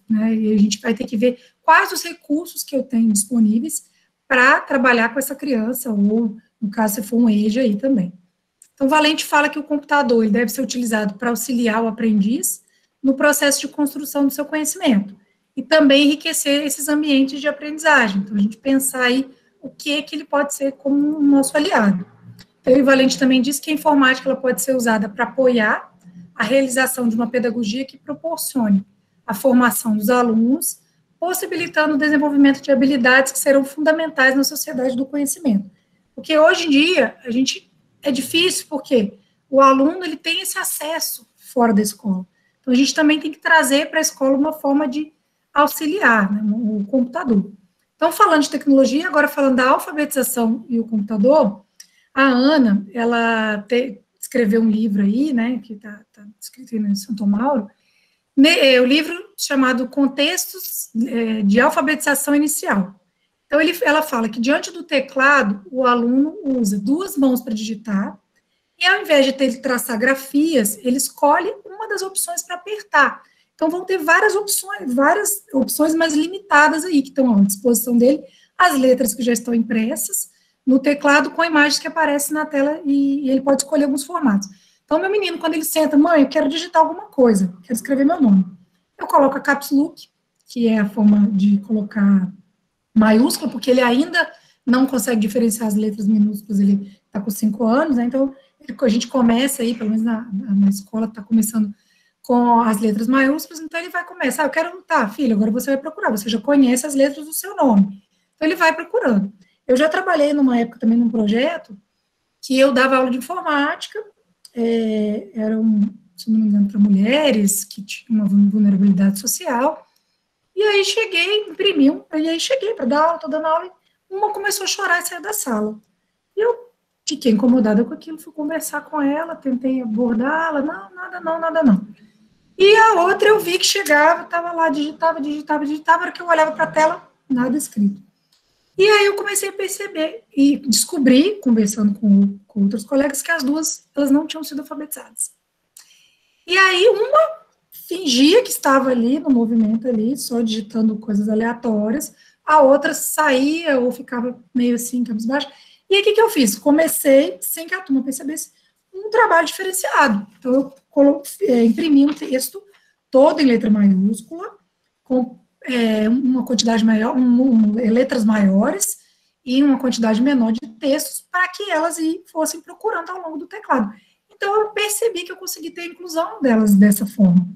né, e a gente vai ter que ver quais os recursos que eu tenho disponíveis para trabalhar com essa criança, ou, no caso, se for um EJA aí também. Então, Valente fala que o computador ele deve ser utilizado para auxiliar o aprendiz no processo de construção do seu conhecimento e também enriquecer esses ambientes de aprendizagem. Então, a gente pensar aí o que ele pode ser como um nosso aliado. Ele Valente também diz que a informática ela pode ser usada para apoiar a realização de uma pedagogia que proporcione a formação dos alunos, possibilitando o desenvolvimento de habilidades que serão fundamentais na sociedade do conhecimento. Porque hoje em dia, é difícil, porque o aluno ele tem esse acesso fora da escola. Então, a gente também tem que trazer para a escola uma forma de auxiliar, né, o computador. Então, falando de tecnologia, agora falando da alfabetização e o computador, a Ana, ela escreveu um livro aí, né, que está escrito aí no Santo Mauro, o livro chamado Contextos de Alfabetização Inicial. Então, ela fala que diante do teclado, o aluno usa 2 mãos para digitar, e ao invés de ele traçar grafias, ele escolhe uma das opções para apertar. Então, vão ter várias opções mais limitadas aí, que estão à disposição dele, as letras que já estão impressas no teclado, com imagens que aparecem na tela, e ele pode escolher alguns formatos. Então, meu menino, quando ele senta, mãe, eu quero digitar alguma coisa, quero escrever meu nome. Eu coloco a caps lock, que é a forma de colocar maiúscula, porque ele ainda não consegue diferenciar as letras minúsculas, ele está com 5 anos, né? Então, a gente começa aí, pelo menos na escola, está começando com as letras maiúsculas, então ele vai começar, eu quero, tá, filho, agora você vai procurar, você já conhece as letras do seu nome. Então, ele vai procurando. Eu já trabalhei numa época também num projeto que eu dava aula de informática, era se não me engano, para mulheres que tinham uma vulnerabilidade social, e aí imprimi e aí cheguei para dar aula, estou dando aula, e uma começou a chorar e saiu da sala. E eu fiquei incomodada com aquilo, fui conversar com ela, tentei abordá-la, nada não. E a outra eu vi que chegava, estava lá, digitava, a hora que eu olhava para a tela, nada escrito. E aí eu comecei a perceber e descobri, conversando com outros colegas, que as duas, elas não tinham sido alfabetizadas. E aí uma fingia que estava ali no movimento ali, só digitando coisas aleatórias, a outra saía ou ficava meio assim, cabisbaixo. E aí o que eu fiz? Comecei, sem que a turma percebesse, um trabalho diferenciado. Então eu imprimi um texto todo em letra maiúscula, com uma quantidade maior, letras maiores e uma quantidade menor de textos para que elas fossem procurando ao longo do teclado. Então, eu percebi que eu consegui ter a inclusão delas dessa forma.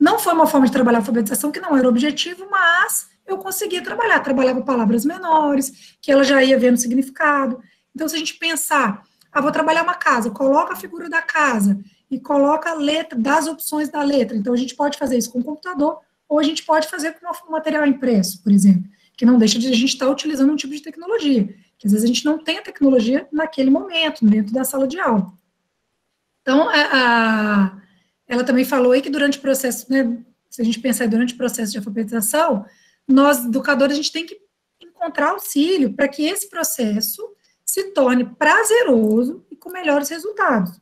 Não foi uma forma de trabalhar a alfabetização que não era o objetivo, mas eu conseguia trabalhava palavras menores, que ela já ia vendo significado. Então, se a gente pensar, vou trabalhar uma casa, coloca a figura da casa e coloca a letra, das opções da letra. Então, a gente pode fazer isso com o computador, ou a gente pode fazer com um material impresso, por exemplo, que não deixa de a gente estar utilizando um tipo de tecnologia, que às vezes a gente não tem a tecnologia naquele momento, dentro da sala de aula. Então, ela também falou aí que durante o processo, né, se a gente pensar durante o processo de alfabetização, nós, educadores, a gente tem que encontrar auxílio para que esse processo se torne prazeroso e com melhores resultados.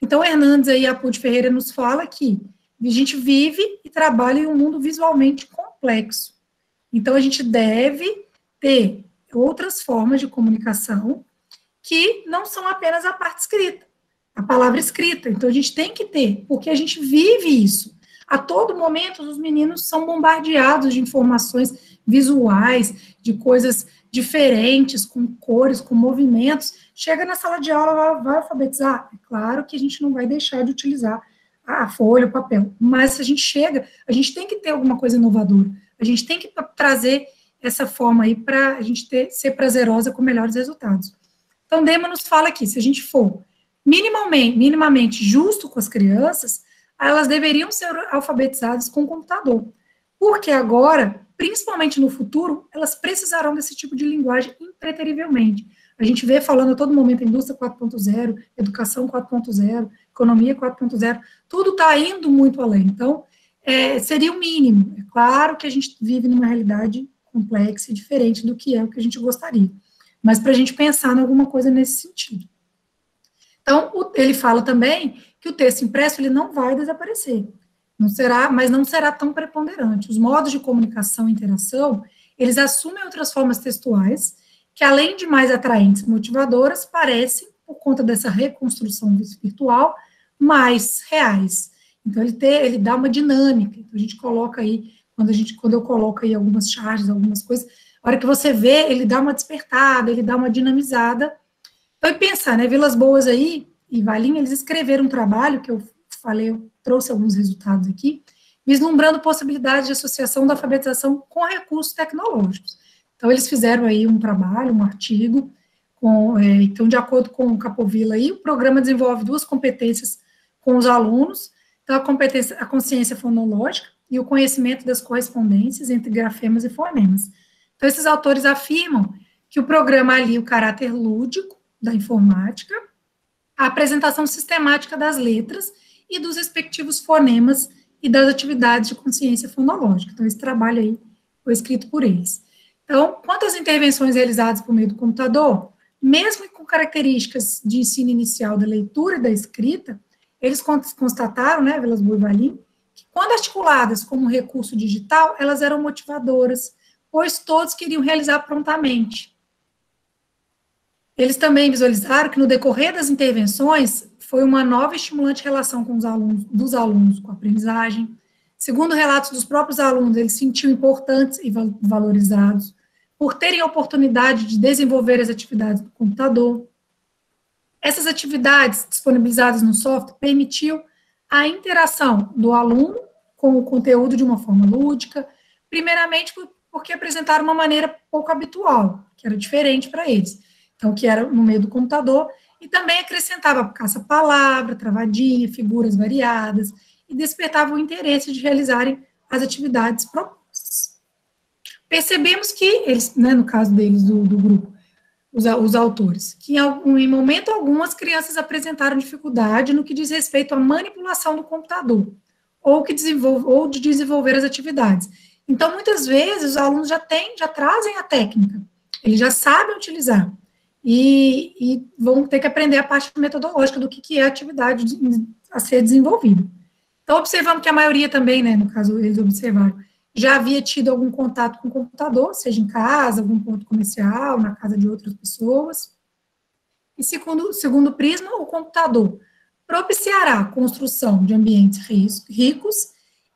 Então, Hernandes aí, Apud Ferreira nos fala que a gente vive e trabalha em um mundo visualmente complexo. Então, a gente deve ter outras formas de comunicação que não são apenas a parte escrita, a palavra escrita. Então, a gente tem que ter, porque a gente vive isso. A todo momento, os meninos são bombardeados de informações visuais, de coisas diferentes, com cores, com movimentos. Chega na sala de aula, vai alfabetizar? É claro que a gente não vai deixar de utilizar a folha, o papel, mas se a gente chega, a gente tem que ter alguma coisa inovadora, a gente tem que trazer essa forma aí para a gente ser prazerosa com melhores resultados. Então, Dema nos fala aqui, se a gente for minimamente justo com as crianças, elas deveriam ser alfabetizadas com o computador, porque agora, principalmente no futuro, elas precisarão desse tipo de linguagem impreterivelmente. A gente vê falando a todo momento indústria 4.0, educação 4.0, economia 4.0, tudo está indo muito além. Então, seria o mínimo. É claro que a gente vive numa realidade complexa e diferente do que é o que a gente gostaria. Mas para a gente pensar em alguma coisa nesse sentido. Então, ele fala também que o texto impresso ele não vai desaparecer. Mas não será tão preponderante. Os modos de comunicação e interação, eles assumem outras formas textuais, que além de mais atraentes e motivadoras, parecem, por conta dessa reconstrução virtual, mais reais. Então, ele dá uma dinâmica. Então, a gente coloca aí, quando eu coloco aí algumas charges, algumas coisas, a hora que você vê, ele dá uma despertada, ele dá uma dinamizada. Então, e pensar, né, Vilas Boas aí e Valinha, eles escreveram um trabalho, que eu falei, eu trouxe alguns resultados aqui, vislumbrando possibilidades de associação da alfabetização com recursos tecnológicos. Então, eles fizeram aí um trabalho, um artigo, então, de acordo com o Capovilla aí, o programa desenvolve 2 competências com os alunos, então, a consciência fonológica e o conhecimento das correspondências entre grafemas e fonemas. Então, esses autores afirmam que o programa alia o caráter lúdico da informática, a apresentação sistemática das letras e dos respectivos fonemas e das atividades de consciência fonológica. Então, esse trabalho aí foi escrito por eles. Então, quanto às intervenções realizadas por meio do computador, mesmo com características de ensino inicial da leitura e da escrita, eles constataram, né, Vilas Boas e Valinha, que quando articuladas como recurso digital, elas eram motivadoras, pois todos queriam realizar prontamente. Eles também visualizaram que no decorrer das intervenções foi uma nova e estimulante relação com dos alunos com a aprendizagem. Segundo relatos dos próprios alunos, eles se sentiam importantes e valorizados por terem a oportunidade de desenvolver as atividades do computador. Essas atividades disponibilizadas no software permitiu a interação do aluno com o conteúdo de uma forma lúdica, primeiramente porque apresentaram uma maneira pouco habitual, que era diferente para eles. Então, que era no meio do computador, e também acrescentava caça-palavra, travadinha, figuras variadas, e despertava o interesse de realizarem as atividades propostas. Percebemos que eles, né, no caso deles, do grupo, os autores, que em momento algum as crianças apresentaram dificuldade no que diz respeito à manipulação do computador, ou de desenvolver as atividades. Então, muitas vezes, os alunos já trazem a técnica, eles já sabem utilizar, e vão ter que aprender a parte metodológica do que é a atividade a ser desenvolvida. Então, observamos que a maioria também, né, no caso, eles observaram, já havia tido algum contato com o computador, seja em casa, algum ponto comercial, na casa de outras pessoas. E segundo o Prisma, o computador propiciará a construção de ambientes ricos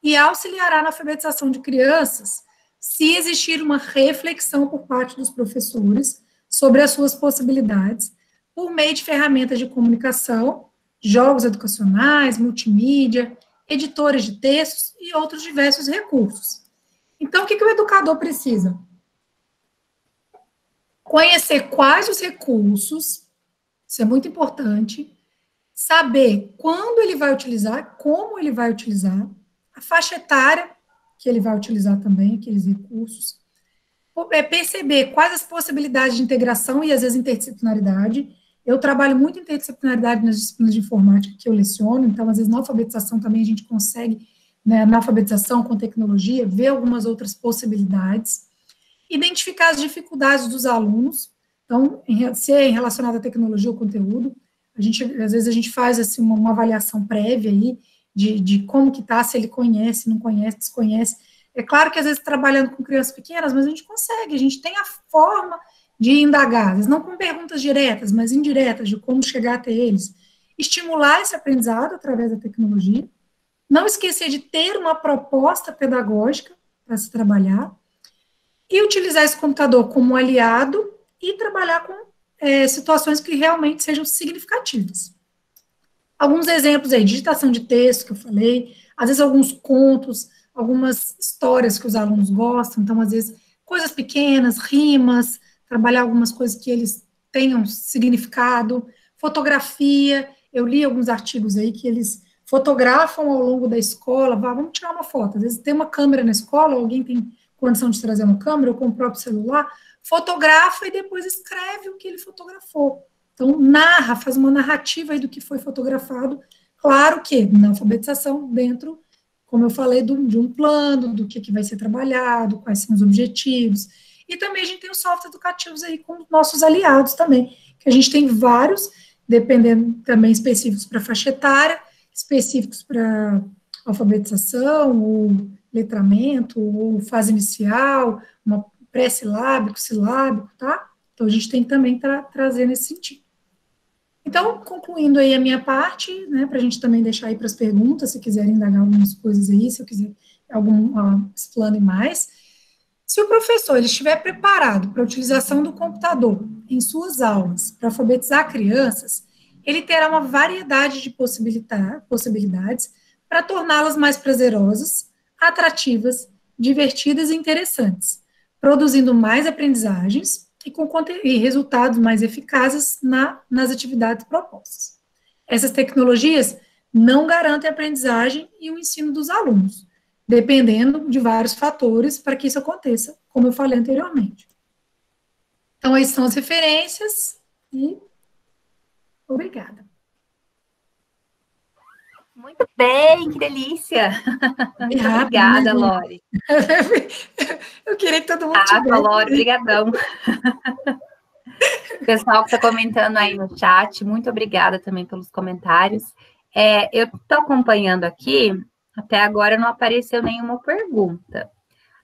e auxiliará na alfabetização de crianças se existir uma reflexão por parte dos professores sobre as suas possibilidades, por meio de ferramentas de comunicação, jogos educacionais, multimídia, editores de textos e outros diversos recursos. Então, o que o educador precisa? Conhecer quais os recursos, isso é muito importante, saber quando ele vai utilizar, como ele vai utilizar, a faixa etária que ele vai utilizar também, aqueles recursos, perceber quais as possibilidades de integração e, às vezes, interdisciplinaridade. Eu trabalho muito interdisciplinaridade nas disciplinas de informática que eu leciono, então, às vezes, na alfabetização também a gente consegue, né, na alfabetização com tecnologia, ver algumas outras possibilidades, identificar as dificuldades dos alunos, então, se é relacionado à tecnologia ou conteúdo, às vezes a gente faz, assim, uma avaliação prévia aí, de como que está, se ele conhece, não conhece, desconhece. É claro que, às vezes, trabalhando com crianças pequenas, mas a gente consegue, a gente tem a forma de indagar, às vezes não com perguntas diretas, mas indiretas, de como chegar até eles. Estimular esse aprendizado através da tecnologia, não esquecer de ter uma proposta pedagógica para se trabalhar, e utilizar esse computador como aliado e trabalhar com situações que realmente sejam significativas. Alguns exemplos aí, digitação de texto, que eu falei, às vezes alguns contos, algumas histórias que os alunos gostam, então, às vezes, coisas pequenas, rimas, trabalhar algumas coisas que eles tenham significado, fotografia, eu li alguns artigos aí que eles fotografam ao longo da escola, vamos tirar uma foto, às vezes tem uma câmera na escola, alguém tem condição de trazer uma câmera, ou com o próprio celular, fotografa e depois escreve o que ele fotografou. Então, narra, faz uma narrativa aí do que foi fotografado, claro que na alfabetização, dentro, como eu falei, de um plano, do que vai ser trabalhado, quais são os objetivos. E também a gente tem os softwares educativos aí com nossos aliados também, que a gente tem vários, dependendo também específicos para faixa etária, específicos para alfabetização, ou letramento, ou fase inicial, uma pré-silábico, silábico, tá? Então, a gente tem que também trazer nesse sentido. Então, concluindo aí a minha parte, né, para a gente também deixar aí para as perguntas, se quiserem indagar algumas coisas aí, se eu quiser algum explane mais. Se o professor ele estiver preparado para a utilização do computador em suas aulas para alfabetizar crianças, ele terá uma variedade de possibilidades para torná-las mais prazerosas, atrativas, divertidas e interessantes, produzindo mais aprendizagens e resultados mais eficazes nas atividades propostas. Essas tecnologias não garantem a aprendizagem e o ensino dos alunos, dependendo de vários fatores para que isso aconteça, como eu falei anteriormente. Então, aí são as referências e obrigada. Muito bem, que delícia! Muito obrigada, Lore. Eu queria que todo mundo tivesse. Lore, brigadão. O pessoal que está comentando aí no chat, muito obrigada também pelos comentários. Eu estou acompanhando aqui, até agora não apareceu nenhuma pergunta.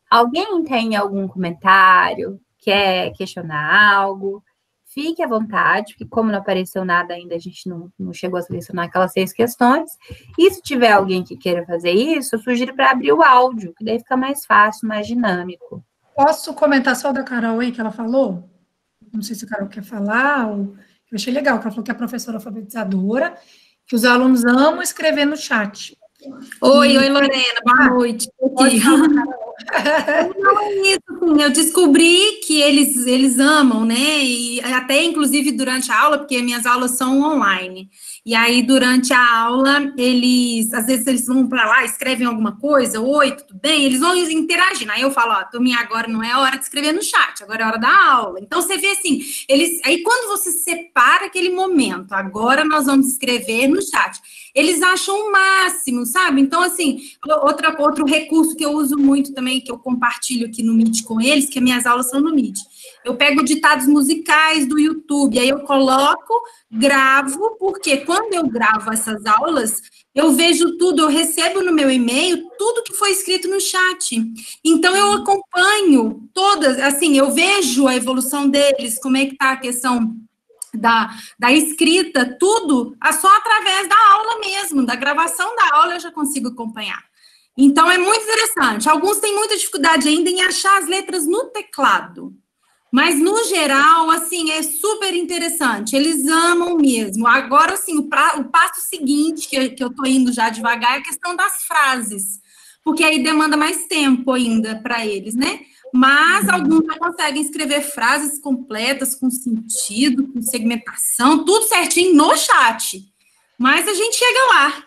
Alguém tem algum comentário? Quer questionar algo? Fique à vontade, porque como não apareceu nada ainda, a gente não chegou a selecionar aquelas 6 questões. E se tiver alguém que queira fazer isso, eu sugiro para abrir o áudio, que daí fica mais fácil, mais dinâmico. Posso comentar só da Carol aí, que ela falou? Não sei se a Carol quer falar, eu achei legal, que ela falou que é professora alfabetizadora, que os alunos amam escrever no chat. Oi, Lorena, boa noite. Pode falar, Carol. Não é isso, assim, eu descobri que eles amam, né? E até inclusive durante a aula, porque minhas aulas são online. E aí durante a aula às vezes eles vão para lá, escrevem alguma coisa, oi, tudo bem? Eles vão interagindo. Aí eu falo, ó, turminha, agora não é hora de escrever no chat, agora é hora da aula. Então você vê assim, aí quando você separa aquele momento, agora nós vamos escrever no chat, eles acham o máximo, sabe? Então, assim, outro recurso que eu uso muito também, que eu compartilho aqui no Meet com eles, que minhas aulas são no Meet. Eu pego ditados musicais do YouTube, aí eu coloco, gravo, porque quando eu gravo essas aulas, eu vejo tudo, eu recebo no meu e-mail tudo que foi escrito no chat. Então, eu acompanho todas, assim, eu vejo a evolução deles, como é que tá a questão da escrita, tudo, só através da aula mesmo, da gravação da aula eu já consigo acompanhar. Então, é muito interessante. Alguns têm muita dificuldade ainda em achar as letras no teclado, mas, no geral, assim, é super interessante. Eles amam mesmo. Agora, assim, o passo seguinte, que eu tô indo já devagar, é a questão das frases, porque aí demanda mais tempo ainda para eles, né? Mas alguns já conseguem escrever frases completas, com sentido, com segmentação, tudo certinho no chat. Mas a gente chega lá.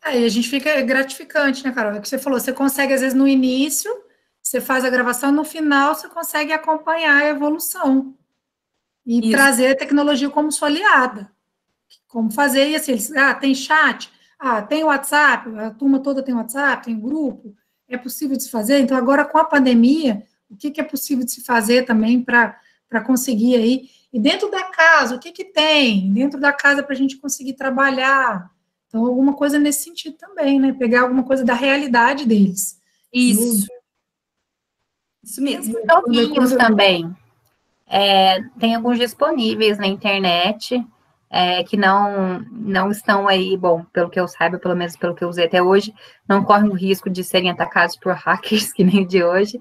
Aí a gente fica gratificante, né, Carol? É o que você falou, você consegue, às vezes, no início, você faz a gravação, no final você consegue acompanhar a evolução. E trazer a tecnologia como sua aliada. Como fazer, e assim, tem chat, tem WhatsApp, a turma toda tem WhatsApp, tem grupo, é possível de se fazer. Então, agora com a pandemia, o que é possível de se fazer também para conseguir aí? E dentro da casa, o que tem? Dentro da casa para a gente conseguir trabalhar. Então, alguma coisa nesse sentido também, né? Pegar alguma coisa da realidade deles. Isso. Isso mesmo. Joguinhos também. Tem alguns disponíveis na internet, que não estão aí, bom, pelo que eu saiba, pelo menos pelo que eu usei até hoje, não correm o risco de serem atacados por hackers, que nem o de hoje,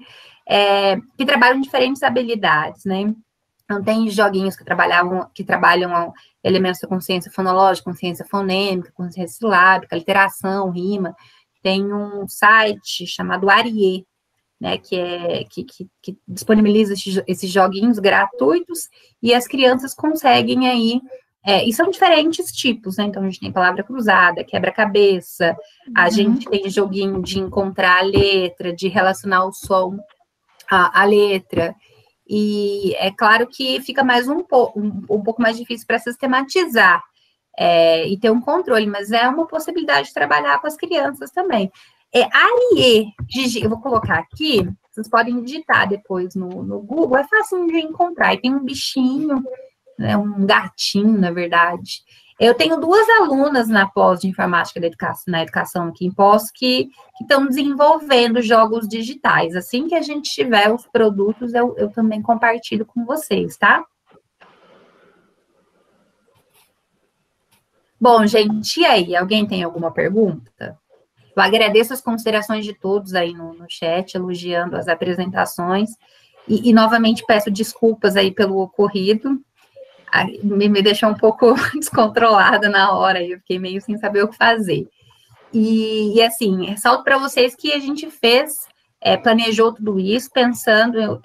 que trabalham diferentes habilidades, né? Então, tem joguinhos que trabalham elementos da consciência fonológica, consciência fonêmica, consciência silábica, literação, rima. Tem um site chamado Ariê, né, que disponibiliza esses joguinhos gratuitos, e as crianças conseguem aí, e são diferentes tipos, né? Então, a gente tem palavra cruzada, quebra-cabeça, a gente tem joguinho de encontrar a letra, de relacionar o som à letra, e é claro que fica mais um pouco mais difícil para sistematizar e ter um controle, mas é uma possibilidade de trabalhar com as crianças também. Ariê, eu vou colocar aqui, vocês podem digitar depois no Google, é fácil de encontrar, e tem um bichinho, né, um gatinho, na verdade. Eu tenho 2 alunas na pós de informática na educação aqui em Poços que estão desenvolvendo jogos digitais. Assim que a gente tiver os produtos, eu também compartilho com vocês, tá? Bom, gente, e aí? Alguém tem alguma pergunta? Eu agradeço as considerações de todos aí no chat, elogiando as apresentações, e novamente peço desculpas aí pelo ocorrido. Me deixou um pouco descontrolada na hora, eu fiquei meio sem saber o que fazer. E assim, ressalto para vocês que a gente planejou tudo isso pensando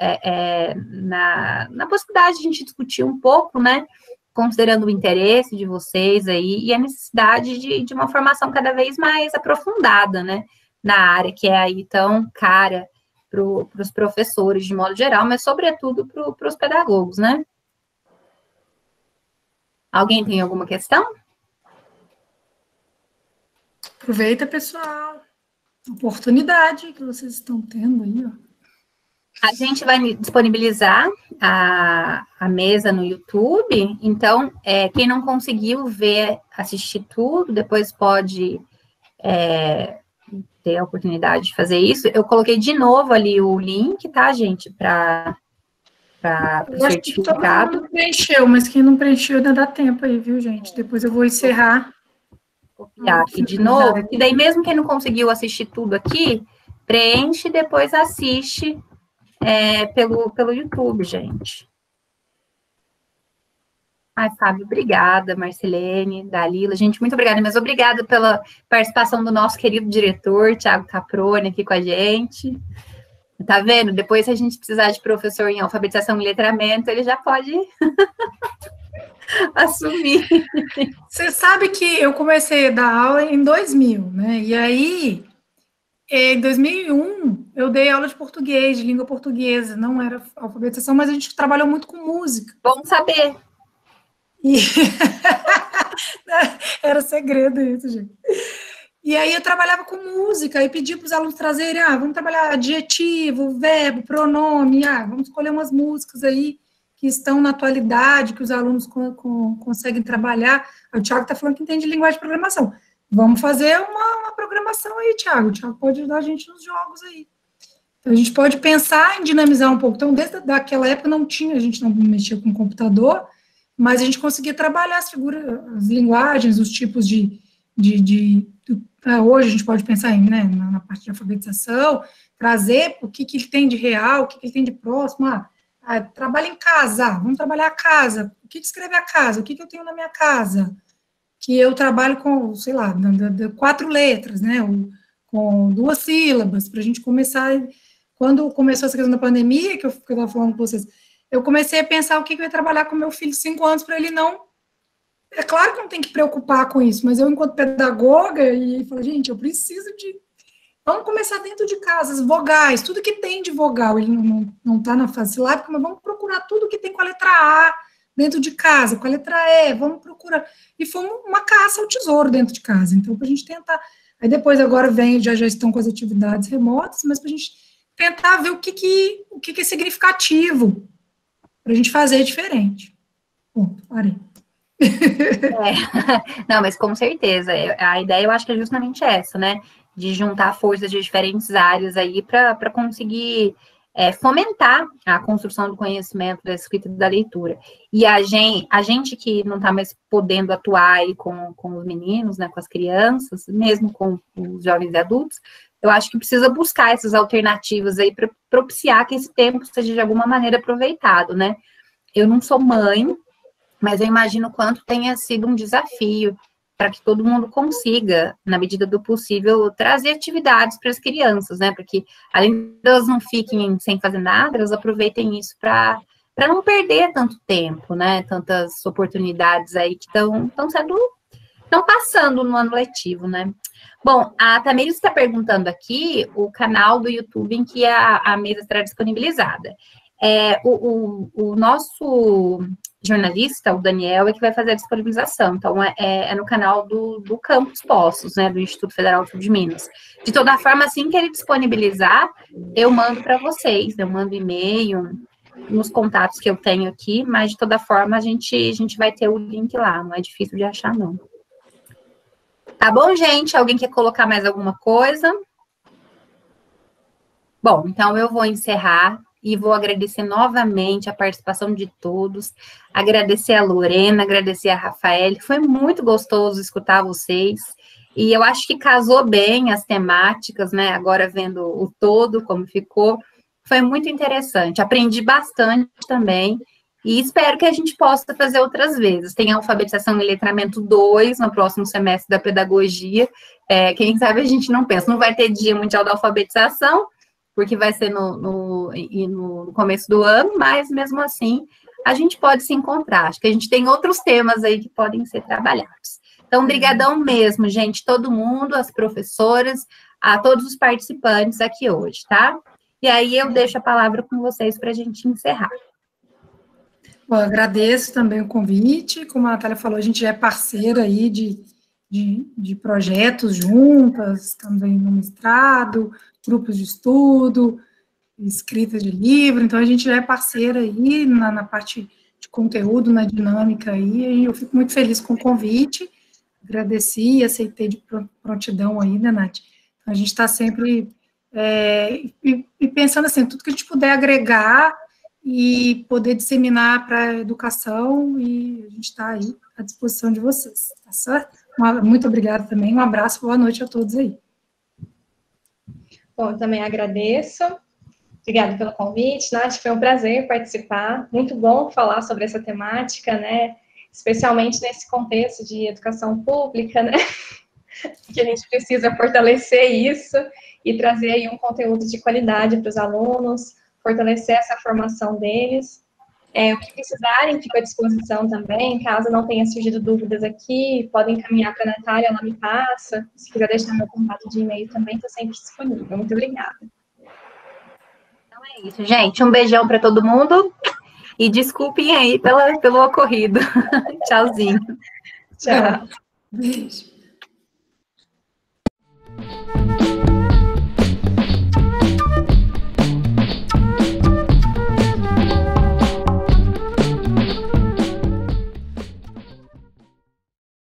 na possibilidade de a gente discutir um pouco, né, considerando o interesse de vocês aí e a necessidade de uma formação cada vez mais aprofundada, né, na área que é aí tão cara para os professores de modo geral, mas sobretudo para os pedagogos, né? Alguém tem alguma questão? Aproveita, pessoal. Oportunidade que vocês estão tendo aí, ó. A gente vai disponibilizar a mesa no YouTube, então, quem não conseguiu assistir tudo, depois pode ter a oportunidade de fazer isso. Eu coloquei de novo ali o link, tá, gente, para o certificado. Todo mundo preencheu, mas quem não preencheu ainda dá tempo aí, viu, gente? Depois eu vou encerrar. Copiar aqui de novo, e daí mesmo quem não conseguiu assistir tudo aqui, preenche e depois assiste pelo YouTube, gente. Ai, Fábio, obrigada, Marcelene, Dalila, gente, muito obrigada, mas obrigada pela participação do nosso querido diretor, Thiago Caproni, aqui com a gente. Tá vendo? Depois, se a gente precisar de professor em alfabetização e letramento, ele já pode assumir. Você sabe que eu comecei a dar aula em 2000, né? E aí, em 2001, eu dei aula de português, de língua portuguesa. Não era alfabetização, mas a gente trabalhou muito com música. Bom saber. E... Era segredo isso, gente. E aí eu trabalhava com música e pedi para os alunos trazerem, vamos trabalhar adjetivo, verbo, pronome, vamos escolher umas músicas aí que estão na atualidade, que os alunos conseguem trabalhar. O Thiago está falando que entende linguagem de programação. Vamos fazer uma programação aí, Thiago. O Thiago pode ajudar a gente nos jogos aí. Então, a gente pode pensar em dinamizar um pouco. Então, desde aquela época a gente não mexia com computador, mas a gente conseguia trabalhar as figuras, as linguagens, os tipos hoje a gente pode pensar na parte de alfabetização, trazer o que ele tem de real, o que ele tem de próximo. Trabalha em casa, vamos trabalhar a casa. O que escreve a casa? O que eu tenho na minha casa? Que eu trabalho com, sei lá, 4 letras, né? Com 2 sílabas, para a gente começar. Quando começou essa questão da pandemia, que eu estava falando com vocês, eu comecei a pensar o que eu ia trabalhar com meu filho de 5 anos para ele não. É claro que não tem que preocupar com isso, mas eu, enquanto pedagoga, e falei, gente, eu preciso de. Vamos começar dentro de casa, as vogais, tudo que tem de vogal, ele não está na fase silábica, mas vamos procurar tudo que tem com a letra A dentro de casa, com a letra E, vamos procurar. E foi uma caça ao tesouro dentro de casa, então, para a gente tentar. Aí depois, agora já estão com as atividades remotas, mas para a gente tentar ver o que é significativo, para a gente fazer diferente. Bom, parei. Não, mas com certeza, a ideia eu acho que é justamente essa, né, de juntar forças de diferentes áreas aí para conseguir fomentar a construção do conhecimento da escrita e da leitura. E a gente que não está mais podendo atuar aí com os meninos, né, com as crianças, mesmo com os jovens e adultos, eu acho que precisa buscar essas alternativas aí para propiciar que esse tempo seja de alguma maneira aproveitado, né. Eu não sou mãe, mas eu imagino quanto tenha sido um desafio para que todo mundo consiga, na medida do possível, trazer atividades para as crianças, né? Para que, além de elas não fiquem sem fazer nada, elas aproveitem isso para não perder tanto tempo, né? Tantas oportunidades aí que estão passando no ano letivo, né? Bom, a Tamires está perguntando aqui o canal do YouTube em que a mesa estará disponibilizada. O nosso jornalista, o Daniel, é que vai fazer a disponibilização, então é no canal do Campus Poços, né, do Instituto Federal Sul de Minas. De toda forma, assim que ele disponibilizar, eu mando para vocês, eu mando e-mail nos contatos que eu tenho aqui, mas de toda forma a gente vai ter o link lá, não é difícil de achar, não. Tá bom, gente? Alguém quer colocar mais alguma coisa? Bom, então eu vou encerrar e vou agradecer novamente a participação de todos, agradecer a Lorena, agradecer a Rafael, foi muito gostoso escutar vocês, e eu acho que casou bem as temáticas, né? Agora vendo o todo, como ficou, foi muito interessante. Aprendi bastante também, e espero que a gente possa fazer outras vezes. Tem a alfabetização e letramento 2 no próximo semestre da pedagogia. Quem sabe a gente não pensa, não vai ter Dia Mundial da Alfabetização, porque vai ser no começo do ano, mas mesmo assim a gente pode se encontrar. Acho que a gente tem outros temas aí que podem ser trabalhados. Então, brigadão mesmo, gente, todo mundo, as professoras, a todos os participantes aqui hoje, tá? E aí eu deixo a palavra com vocês para a gente encerrar. Bom, eu agradeço também o convite. Como a Natália falou, a gente já é parceira aí de projetos juntas, estamos aí no mestrado, grupos de estudo, escrita de livro, então a gente já é parceira aí na parte de conteúdo, na dinâmica aí, e eu fico muito feliz com o convite, agradeci e aceitei de prontidão aí, né, Nath? Então, a gente está sempre pensando assim, tudo que a gente puder agregar e poder disseminar para a educação, e a gente está aí à disposição de vocês, tá certo? Muito obrigada também, um abraço, boa noite a todos aí. Bom, eu também agradeço. Obrigada pelo convite, Nath, foi um prazer participar. Muito bom falar sobre essa temática, né? Especialmente nesse contexto de educação pública, né? Que a gente precisa fortalecer isso e trazer aí um conteúdo de qualidade para os alunos, fortalecer essa formação deles. O que precisarem, fico à disposição também. Caso não tenha surgido dúvidas aqui, podem encaminhar para a Natália, ela me passa. Se quiser deixar meu contato de e-mail também, estou sempre disponível. Muito obrigada. Então é isso, gente. Um beijão para todo mundo e desculpem aí pelo ocorrido. Tchauzinho. Tchau. Beijo.